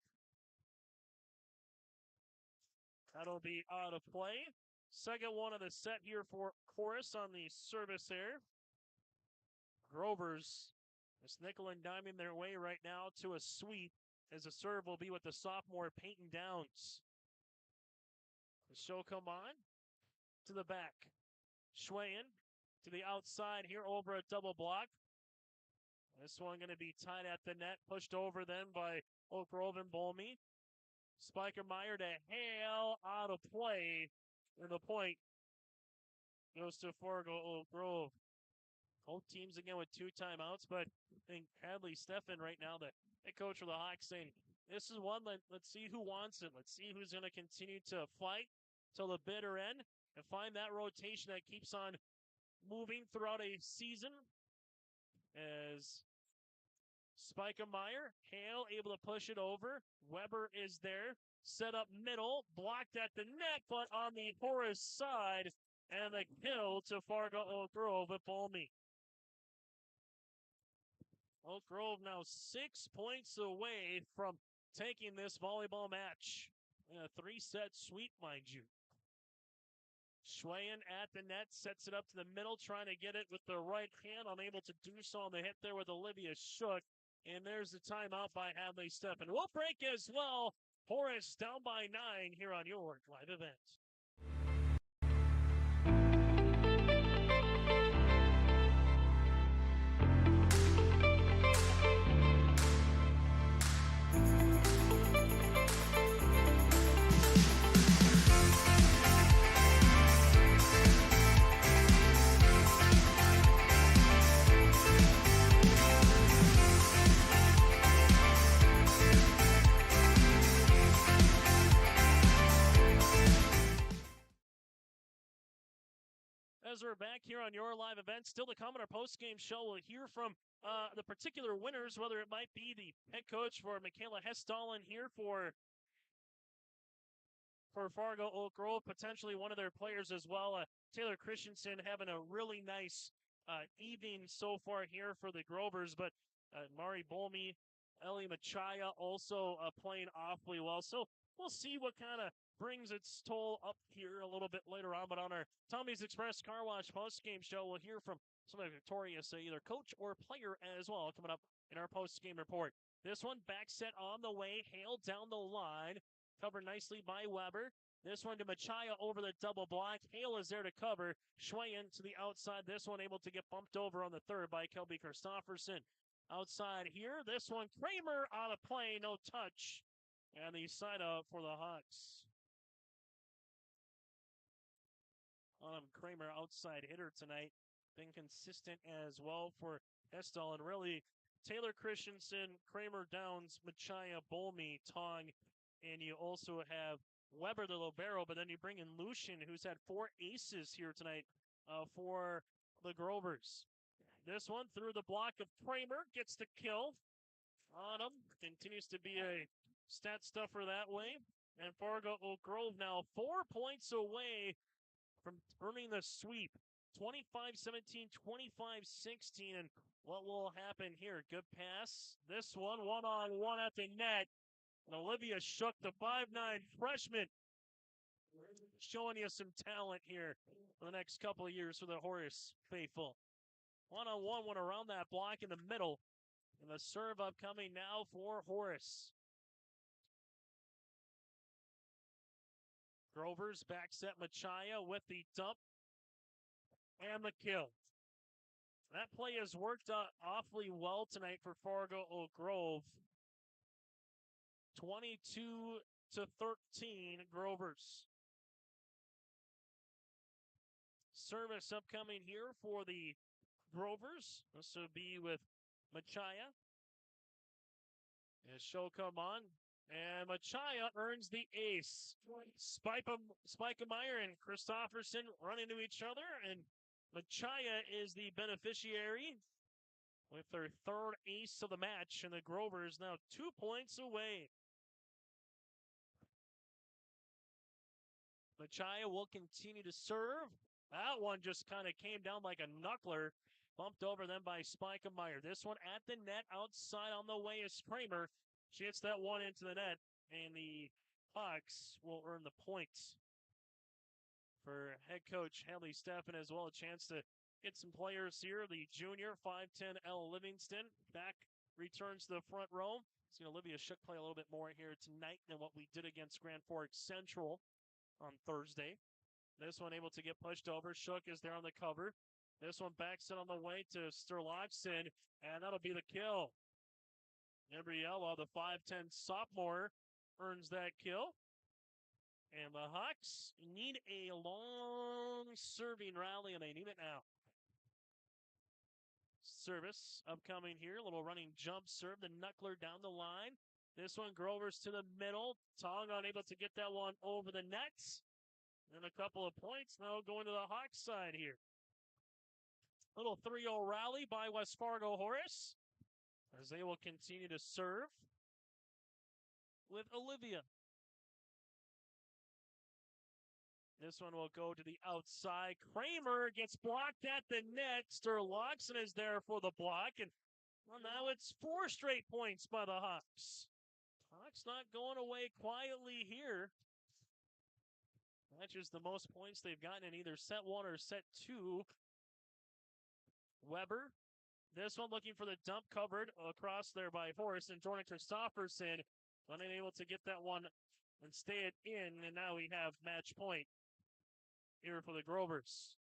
That'll be out of play. Second one of the set here for Horace on the service there. Grovers just nickel and diming their way right now to a sweep as the serve will be with the sophomore Peyton Downs. The show come on to the back. Schwayen to the outside here over a double block. This one going to be tied at the net, pushed over then by Oak Grove and Bolmy. Spikemeyer to Hale, out of play, and the point goes to Fargo Oak Grove. Both teams again with 2 timeouts, but I think Hadley Steffen right now, the head coach for the Hawks, saying this is one, let's see who wants it. Let's see who's going to continue to fight till the bitter end and find that rotation that keeps on moving throughout a season. As Spikemeyer, Hale able to push it over. Weber is there, set up middle, blocked at the net, but on the Horace side, and the kill to Fargo Oak Grove with Bolmy. Oak Grove now 6 points away from taking this volleyball match. A 3-set sweep, mind you. Schwayen at the net, sets it up to the middle, trying to get it with the right hand. Unable to do so on the hit there with Olivia Shook. And there's the timeout by Hadley Steffen. We'll break as well. Horace down by 9 here on your live event. As we're back here on your live event, still to come on our post-game show, we'll hear from the particular winners, whether it might be the head coach for Michaela Hestalin here for Fargo Oak Grove, potentially one of their players as well. Taylor Christensen having a really nice evening so far here for the Grovers, but Mari Bolmy, Ellie Machaya also playing awfully well. So we'll see what kind of brings its toll up here a little bit later on. But on our Tommy's Express Car Wash post-game show, we'll hear from some of the victorious either coach or player as well coming up in our post-game report. This one back set on the way. Hale down the line. Covered nicely by Weber. This one to Machaya over the double block. Hale is there to cover. Schweyen to the outside. This one able to get bumped over on the third by Kelby Christofferson. Outside here, this one Kramer on a play, no touch. And the side up for the Hawks. Kramer, outside hitter tonight. Been consistent as well for Hessel. And really, Taylor Christensen, Kramer Downs, Machaya, Bolmy, Tong. And you also have Weber, the libero. But then you bring in Lucian, who's had 4 aces here tonight for the Grovers. This one through the block of Kramer. Gets the kill on him. Continues to be a stat stuffer that way. And Fargo Oak Grove now 4 points away from earning the sweep. 25-17, 25-16. And what will happen here? Good pass. This one, one-on-one at the net. And Olivia Shook, the 5'9 freshman, showing you some talent here for the next couple of years for the Horace faithful. One-on-one went around that block in the middle. And the serve upcoming now for Horace. Grovers back set Machaya with the dump and the kill. That play has worked out awfully well tonight for Fargo Oak Grove. 22-13 Grovers. Service upcoming here for the Grovers. This will be with Machaya. As show come on. And Machaya earns the ace. Spikemeyer and Christofferson run into each other. And Machaya is the beneficiary with their 3rd ace of the match. And the Grovers now 2 points away. Machaya will continue to serve. That one just kind of came down like a knuckler. Bumped over then by Spikemeyer. This one at the net outside on the way is Kramer. She hits that one into the net, and the Hawks will earn the points. For head coach Haley Steffen as well, a chance to get some players here. The junior, 5'10", Elle Livingston, back returns to the front row. Seen Olivia Shook play a little bit more here tonight than what we did against Grand Forks Central on Thursday. This one able to get pushed over. Shook is there on the cover. This one backs it on the way to Sturlachsen, and that'll be the kill. Gabriella, the 5'10 sophomore, earns that kill. And the Hawks need a long serving rally, and they need it now. Service upcoming here. A little running jump serve. The knuckler down the line. This one, Grovers to the middle. Tong unable to get that one over the net. And a couple of points now going to the Hawks side here. Little 3-0 rally by West Fargo Horace, as they will continue to serve with Olivia. This one will go to the outside. Kramer gets blocked at the net. Sturlachsen is there for the block. And well, now it's 4 straight points by the Hawks. Hawks not going away quietly here. That's just the most points they've gotten in either set 1 or set 2. Weber. This one looking for the dump, covered across there by Horace, and Jordan Christofferson unable to get that one and stay it in. And now we have match point here for the Grovers.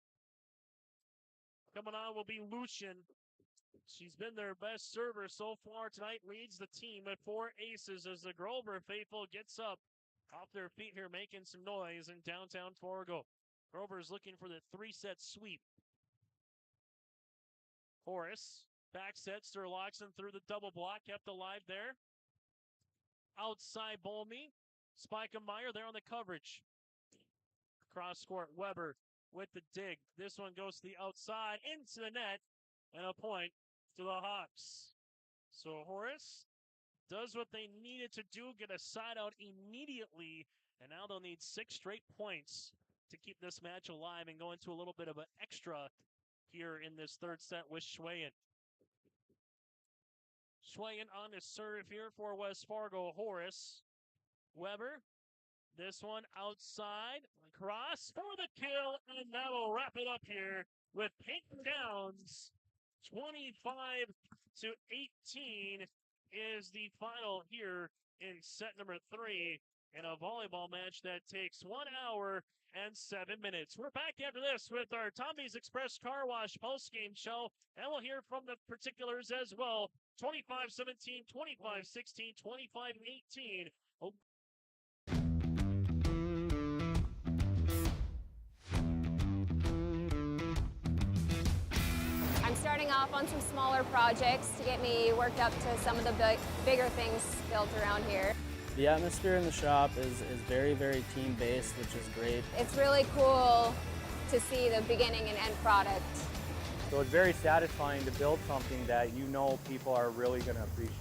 Coming on will be Lucian. She's been their best server so far tonight, leads the team with 4 aces as the Grover faithful gets up off their feet here, making some noise in downtown Fargo. Grover's looking for the 3-set sweep. Horace, back set, Sturlachsen through the double block, kept alive there. Outside Bolmy, Spikemeyer there on the coverage. Cross court, Weber with the dig. This one goes to the outside, into the net, and a point to the Hawks. So Horace does what they needed to do, get a side out immediately, and now they'll need 6 straight points to keep this match alive and go into a little bit of an extra here in this 3rd set with Schweyen. Schweyen on the serve here for West Fargo Horace. Weber, this one outside, cross for the kill, and that will wrap it up here with Peyton Downs. 25-18 is the final here in set number 3. in a volleyball match that takes 1 hour and 7 minutes. We're back after this with our Tommy's Express Car Wash post-game show, and we'll hear from the particulars as well. 25-17, 25-16, 25-18. Oh. I'm starting off on some smaller projects to get me worked up to some of the bigger things built around here. The atmosphere in the shop is very, very team-based, which is great. It's really cool to see the beginning and end product. So it's very satisfying to build something that you know people are really going to appreciate.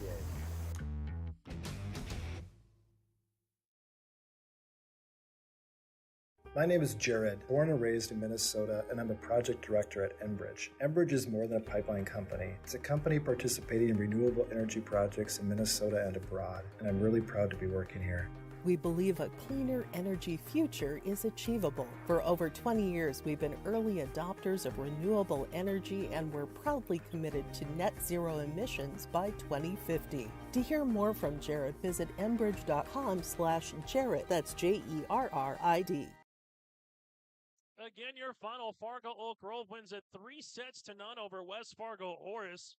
My name is Jared, born and raised in Minnesota, and I'm a project director at Enbridge. Enbridge is more than a pipeline company. It's a company participating in renewable energy projects in Minnesota and abroad, and I'm really proud to be working here. We believe a cleaner energy future is achievable. For over 20 years, we've been early adopters of renewable energy, and we're proudly committed to net zero emissions by 2050. To hear more from Jared, visit enbridge.com/Jared. That's JERRID. Again, your final, Fargo Oak Grove wins it 3-0 over West Fargo Horace.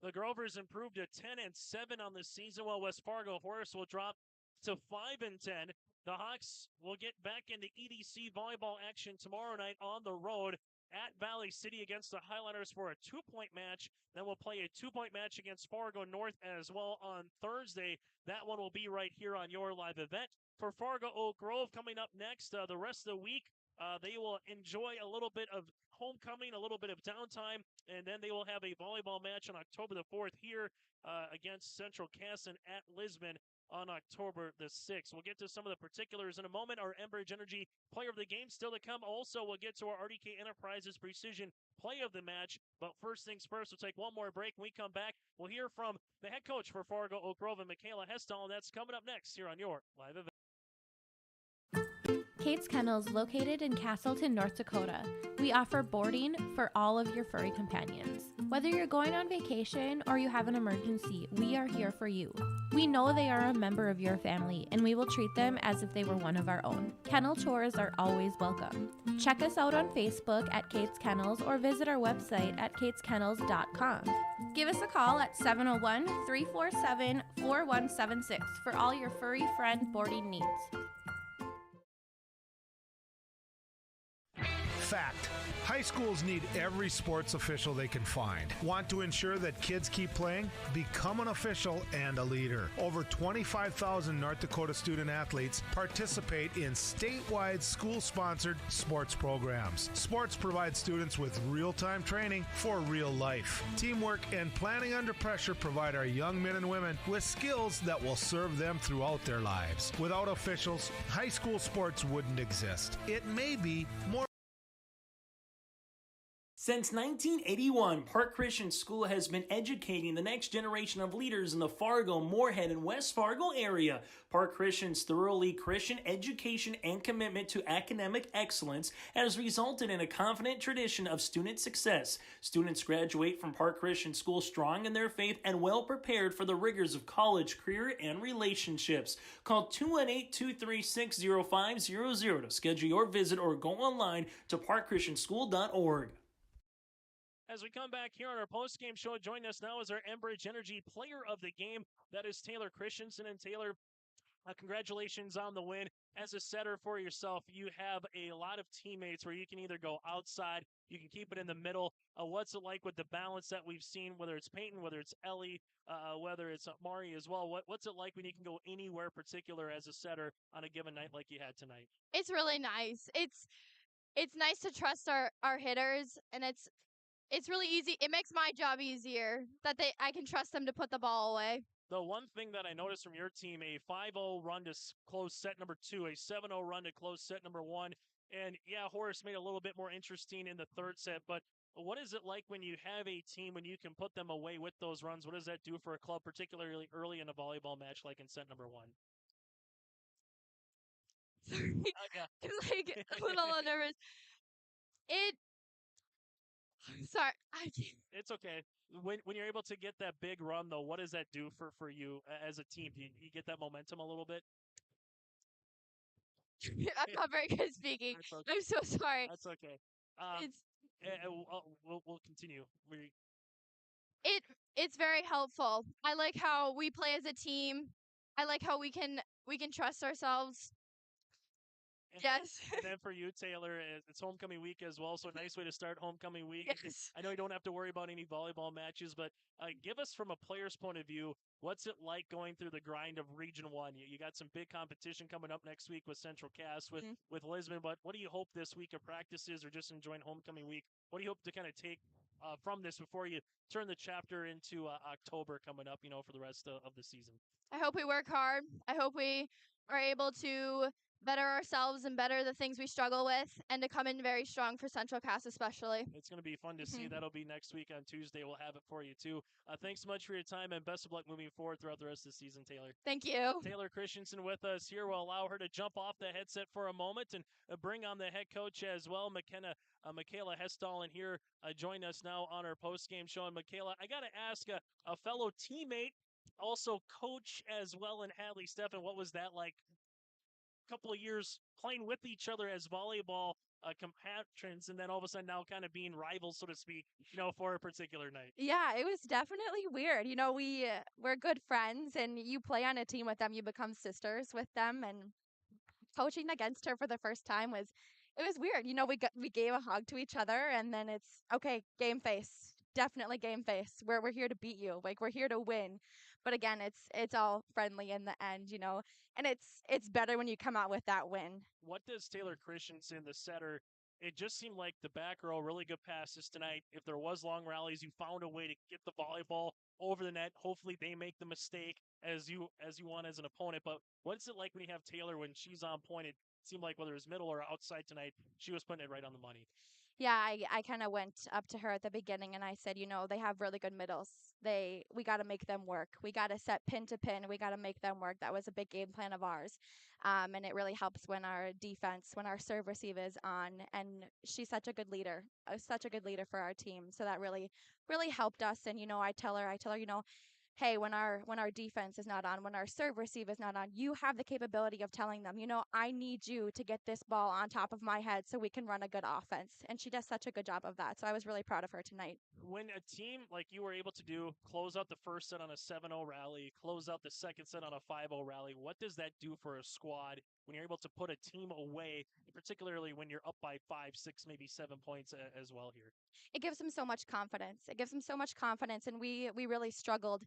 The Grovers improved to 10-7 on the season, while West Fargo Horace will drop to 5-10. The Hawks will get back into EDC volleyball action tomorrow night on the road at Valley City against the Highlanders for a 2-point match. Then we'll play a 2-point match against Fargo North as well on Thursday. That one will be right here on your live event. For Fargo Oak Grove coming up next, the rest of the week, they will enjoy a little bit of homecoming, a little bit of downtime, and then they will have a volleyball match on October the 4th here against Central Casson at Lisbon on October the 6th. We'll get to some of the particulars in a moment. Our Enbridge Energy player of the game still to come. Also, we'll get to our RDK Enterprises Precision play of the match. But first things first, we'll take one more break. When we come back, we'll hear from the head coach for Fargo Oak Grove, and Michaela Hestall, and that's coming up next here on your live event. Kate's Kennels, located in Castleton, North Dakota. We offer boarding for all of your furry companions. Whether you're going on vacation or you have an emergency, we are here for you. We know they are a member of your family, and we will treat them as if they were one of our own. Kennel tours are always welcome. Check us out on Facebook at Kate's Kennels or visit our website at kateskennels.com. Give us a call at 701-347-4176 for all your furry friend boarding needs. Fact. High schools need every sports official they can find. Want to ensure that kids keep playing? Become an official and a leader. Over 25,000 North Dakota student athletes participate in statewide school-sponsored sports programs. Sports provide students with real-time training for real life. Teamwork and planning under pressure provide our young men and women with skills that will serve them throughout their lives. Without officials, high school sports wouldn't exist. It may be more. Since 1981, Park Christian School has been educating the next generation of leaders in the Fargo, Moorhead, and West Fargo area. Park Christian's thoroughly Christian education and commitment to academic excellence has resulted in a confident tradition of student success. Students graduate from Park Christian School strong in their faith and well prepared for the rigors of college, career, and relationships. Call 218-236-0500 to schedule your visit or go online to parkchristianschool.org. As we come back here on our post-game show, joining us now is our Enbridge Energy player of the game. That is Taylor Christensen. And Taylor, congratulations on the win. As a setter for yourself, you have a lot of teammates where you can either go outside, you can keep it in the middle. What's it like with the balance that we've seen, whether it's Peyton, whether it's Ellie, whether it's Mari as well? What's it like when you can go anywhere particular as a setter on a given night like you had tonight? It's really nice. It's nice to trust our hitters, and it's really easy. It makes my job easier that I can trust them to put the ball away. The one thing that I noticed from your team, a 5-0 run to close set number 2, a 7-0 run to close set number 1. And yeah, Horace made it a little bit more interesting in the third set, but what is it like when you have a team, when you can put them away with those runs? What does that do for a club, particularly early in a volleyball match like in set number 1? Sorry, Yeah. I'm like a little nervous. Sorry, I can't. It's okay. When you're able to get that big run, though, what does that do for you as a team? Do you get that momentum a little bit? I'm not very good at speaking. That's okay. I'm so sorry. That's okay. It's We'll continue. it it's very helpful. I like how we play as a team. I like how we can trust ourselves. Yes. And then for you, Taylor, it's homecoming week as well. So a nice way to start homecoming week. Yes. I know you don't have to worry about any volleyball matches, but give us from a player's point of view, what's it like going through the grind of Region 1? You got some big competition coming up next week with Central Cass, with Lisbon, but what do you hope this week of practices or just enjoying homecoming week? What do you hope to kind of take from this before you turn the chapter into October coming up, for the rest of the season? I hope we work hard. I hope we are able to better ourselves and better the things we struggle with and to come in very strong for Central Cass especially. It's going to be fun to see. That'll be next week on Tuesday. We'll have it for you, too. Thanks so much for your time, and best of luck moving forward throughout the rest of the season, Taylor. Thank you. Taylor Christensen with us here. We'll allow her to jump off the headset for a moment and bring on the head coach as well, Michaela Hestall, and here join us now on our post-game show. And Michaela, I got to ask a fellow teammate, also coach as well in Hadley, Stefan, what was that like? Couple of years playing with each other as volleyball compatriots, and then all of a sudden now kind of being rivals, so to speak, for a particular night. Yeah, it was definitely weird. We're good friends, and you play on a team with them, you become sisters with them, and coaching against her for the first time was weird. We gave a hug to each other, and then it's okay, game face. Definitely game face. We're here to beat you. Like, we're here to win. But again, it's all friendly in the end. And it's better when you come out with that win. What does Taylor Christensen, the setter, it just seemed like the back row, really good passes tonight. If there was long rallies, you found a way to get the volleyball over the net. Hopefully they make the mistake as you want as an opponent. But what's it like when you have Taylor when she's on point? It seemed like whether it was middle or outside tonight, she was putting it right on the money. Yeah, I kind of went up to her at the beginning and I said, they have really good middles. We got to make them work. We got to set pin to pin. We got to make them work. That was a big game plan of ours. And it really helps when our serve receive is on. And she's such a good leader, for our team. So that really, really helped us. And, I tell her, hey, when our defense is not on, when our serve receive is not on, you have the capability of telling them, I need you to get this ball on top of my head so we can run a good offense. And she does such a good job of that. So I was really proud of her tonight. When a team like you were able to do, close out the first set on a 7-0 rally, close out the second set on a 5-0 rally, what does that do for a squad when you're able to put a team away, particularly when you're up by 5, 6, maybe 7 points as well here? It gives them so much confidence. And we really struggled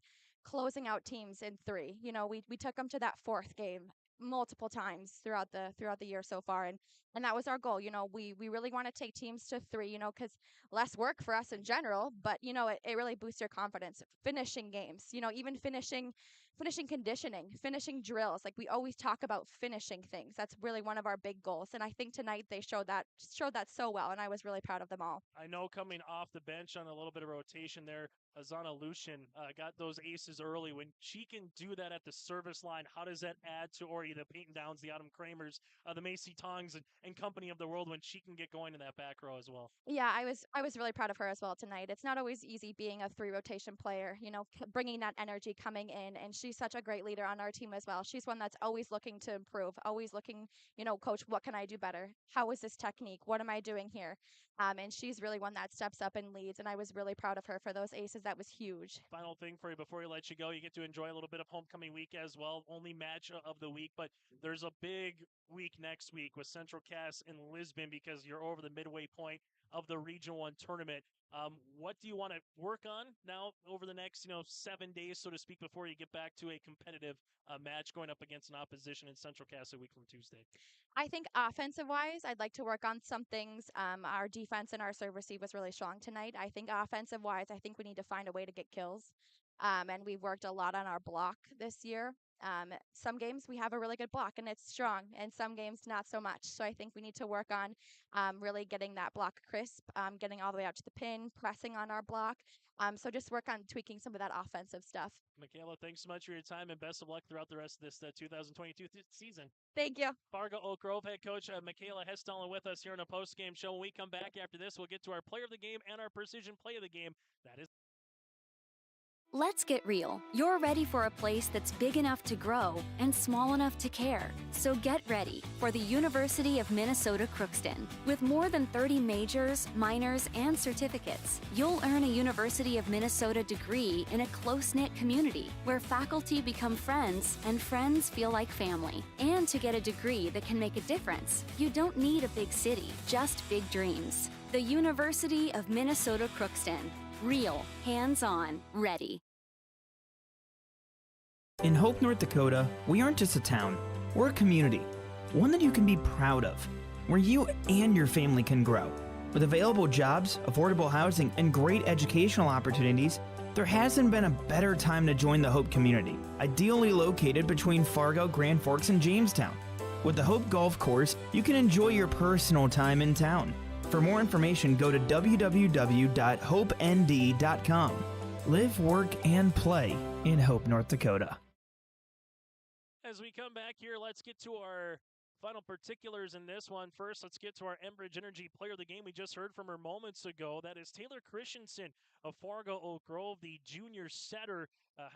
closing out teams in 3. We took them to that 4th game multiple times throughout the year so far, and that was our goal. We really want to take teams to 3, because less work for us in general, but it really boosts your confidence finishing games, even finishing conditioning, finishing drills. Like, we always talk about finishing things. That's really one of our big goals, and I think tonight they showed that so well, and I was really proud of them all. I know coming off the bench on a little bit of rotation there, Azana Lucian got those aces early. When she can do that at the service line, how does that add to the Peyton Downs, the Autumn Kramers, the Macy Tongs, and company of the world when she can get going in that back row as well? Yeah, I was really proud of her as well tonight. It's not always easy being a 3 rotation player, bringing that energy coming in, and she's such a great leader on our team as well. She's one that's always looking to improve, always looking, coach, what can I do better? How is this technique? What am I doing here? And she's really one that steps up and leads, and I was really proud of her for those aces. That was huge. Final thing for you before we let you go, you get to enjoy a little bit of homecoming week as well. Only match of the week, but there's a big week next week with Central Cass in Lisbon because you're over the midway point of the Region 1 tournament. What do you want to work on now over the next 7 days, so to speak, before you get back to a competitive match going up against an opposition in Central Cass a week from Tuesday? I think offensive-wise, I'd like to work on some things. Our defense and our serve receive was really strong tonight. I think offensive-wise, I think we need to find a way to get kills. And we've worked a lot on our block this year. Some games we have a really good block and it's strong, and some games not so much. So I think we need to work on really getting that block crisp, getting all the way out to the pin, pressing on our block. So just work on tweaking some of that offensive stuff. Michaela, thanks so much for your time and best of luck throughout the rest of this 2022 season. Thank you. Fargo Oak Grove head coach Michaela Hestelin with us here on a post-game show. When we come back after this, we'll get to our player of the game and our precision play of the game. That is. Let's get real. You're ready for a place that's big enough to grow and small enough to care. So get ready for the University of Minnesota Crookston. With more than 30 majors, minors, and certificates, you'll earn a University of Minnesota degree in a close-knit community where faculty become friends and friends feel like family. And to get a degree that can make a difference, you don't need a big city, just big dreams. The University of Minnesota Crookston. Real, hands-on, ready. In Hope, North Dakota, we aren't just a town, we're a community. One that you can be proud of, where you and your family can grow. With available jobs, affordable housing, and great educational opportunities, there hasn't been a better time to join the Hope community, ideally located between Fargo, Grand Forks, and Jamestown. With the Hope Golf Course, you can enjoy your personal time in town. For more information, go to www.hopend.com. Live, work, and play in Hope, North Dakota. As we come back here, let's get to our final particulars in this one. First, let's get to our Enbridge Energy player of the game. We just heard from her moments ago. That is Taylor Christensen of Fargo Oak Grove, the junior setter.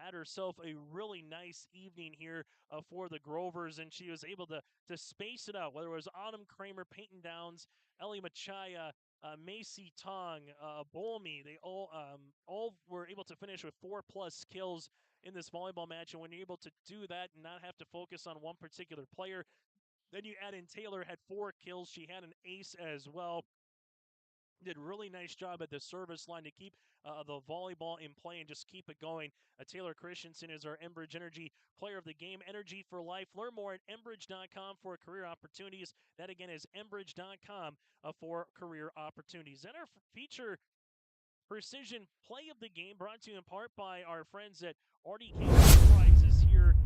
Had herself a really nice evening here for the Grovers, and she was able to space it out, whether it was Autumn Kramer, Peyton Downs, Ellie Machaya, Macy Tong, Bolmy. They all were able to finish with 4+ kills in this volleyball match, and when you're able to do that and not have to focus on one particular player, then you add in Taylor had 4 kills. She had an ace as well. Did a really nice job at the service line to keep the volleyball in play and just keep it going. Taylor Christensen is our Enbridge Energy player of the game. Energy for life. Learn more at Enbridge.com for career opportunities. That again is Enbridge.com for career opportunities. And our feature precision play of the game brought to you in part by our friends at RDK Enterprises here.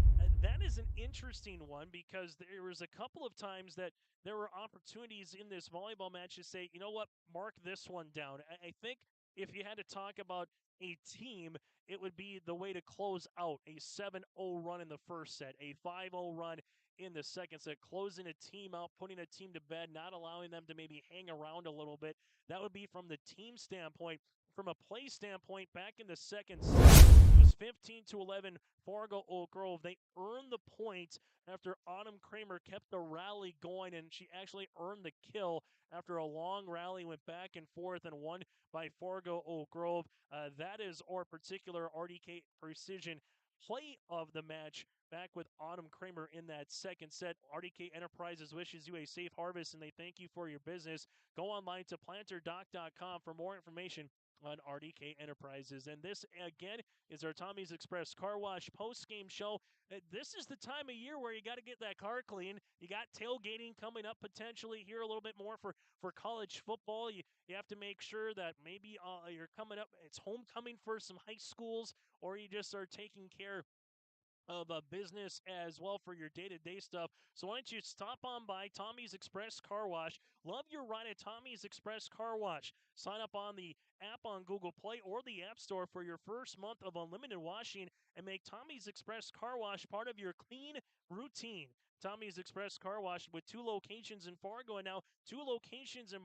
That is an interesting one because there was a couple of times that there were opportunities in this volleyball match to say, you know what, mark this one down. I think if you had to talk about a team, it would be the way to close out a 7-0 run in the first set, a 5-0 run in the second set, closing a team out, putting a team to bed, not allowing them to maybe hang around a little bit. That would be from the team standpoint. From a play standpoint, back in the second set, it was 15-11 Fargo Oak Grove. They earned the point after Autumn Kramer kept the rally going, and she actually earned the kill after a long rally, went back and forth, and won by Fargo Oak Grove. That is our particular RDK Precision play of the match, back with Autumn Kramer in that second set. RDK Enterprises wishes you a safe harvest, and they thank you for your business. Go online to planterdoc.com for more information on RDK Enterprises. And this, again, is our Tommy's Express Car Wash post-game show. This is the time of year where you got to get that car clean. You got tailgating coming up potentially here a little bit more for college football. You have to make sure that maybe you're coming up, it's homecoming for some high schools, or you just are taking care of a business as well for your day-to-day stuff. So why don't you stop on by Tommy's Express Car Wash. Love your ride at Tommy's Express Car Wash. Sign up on the app on Google Play or the App Store for your first month of unlimited washing and make Tommy's Express Car Wash part of your clean routine. Tommy's Express Car Wash with 2 locations in Fargo and now 2 locations in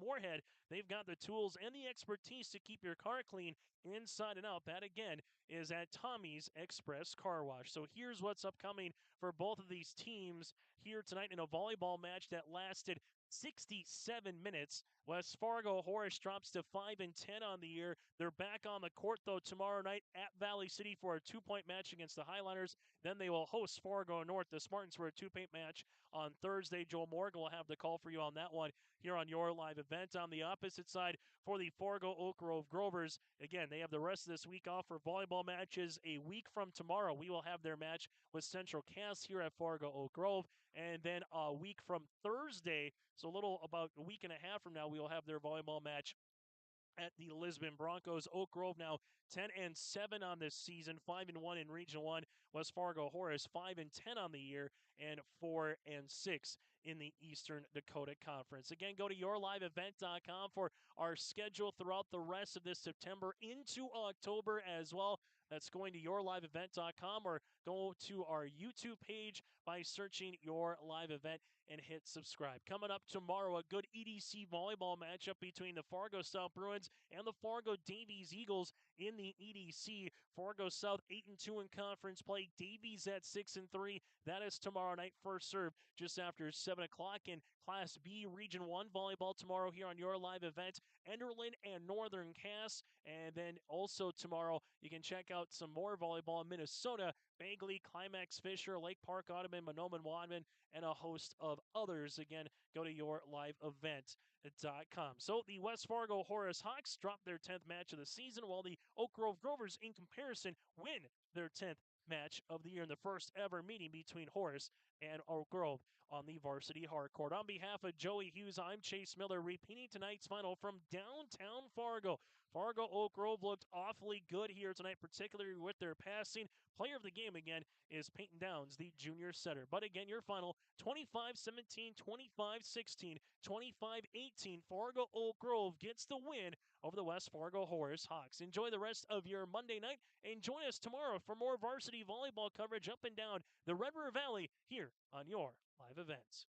Moorhead. They've got the tools and the expertise to keep your car clean inside and out. That, again, is at Tommy's Express Car Wash. So here's what's upcoming for both of these teams here tonight in a volleyball match that lasted 67 minutes. West Fargo Horace drops to 5-10 on the year. They're back on the court, though, tomorrow night at Valley City for a 2-point match against the Highliners. Then they will host Fargo North, the Spartans, for a 2-point match on Thursday. Joel Morgan will have the call for you on that one here on your live event. On the opposite side, for the Fargo Oak Grove Grovers, again, they have the rest of this week off for volleyball matches. A week from tomorrow, we will have their match with Central Cass here at Fargo Oak Grove. And then a week from Thursday, so a little about a week and a half from now, we will have their volleyball match at the Lisbon Broncos. Oak Grove now 10-7 on this season, 5-1 in Region 1. West Fargo Horace 5-10 on the year, and 4-6 in the Eastern Dakota Conference. Again, go to yourliveevent.com for our schedule throughout the rest of this September into October as well. That's going to yourliveevent.com, or go to our YouTube page by searching Your Live Event and hit subscribe. Coming up tomorrow, a good EDC volleyball matchup between the Fargo South Bruins and the Fargo Davies Eagles in the EDC. Fargo South 8-2 in conference play. Davies at 6-3. That is tomorrow night. First serve just after 7 o'clock. In Class B Region 1 volleyball tomorrow here on Your Live Event. Enderlin and Northern Cass. And then also tomorrow, you can check out some more volleyball in Minnesota. Bagley, Climax Fisher, Lake Park, Ottoman, Monoman, Wadman, and a host of others. Again, go to yourliveevent.com. So the West Fargo Horace Hawks dropped their 10th match of the season, while the Oak Grove Grovers, in comparison, win their 10th match of the year in the first ever meeting between Horace and Oak Grove on the varsity hardcourt. On behalf of Joey Hughes, I'm Chase Miller, repeating tonight's final from downtown Fargo. Fargo Oak Grove looked awfully good here tonight, particularly with their passing. Player of the game, again, is Peyton Downs, the junior setter. But again, your final 25-17, 25-16, 25-18. Fargo Oak Grove gets the win over the West Fargo Horace Hawks. Enjoy the rest of your Monday night, and join us tomorrow for more varsity volleyball coverage up and down the Red River Valley here on Your Live Events.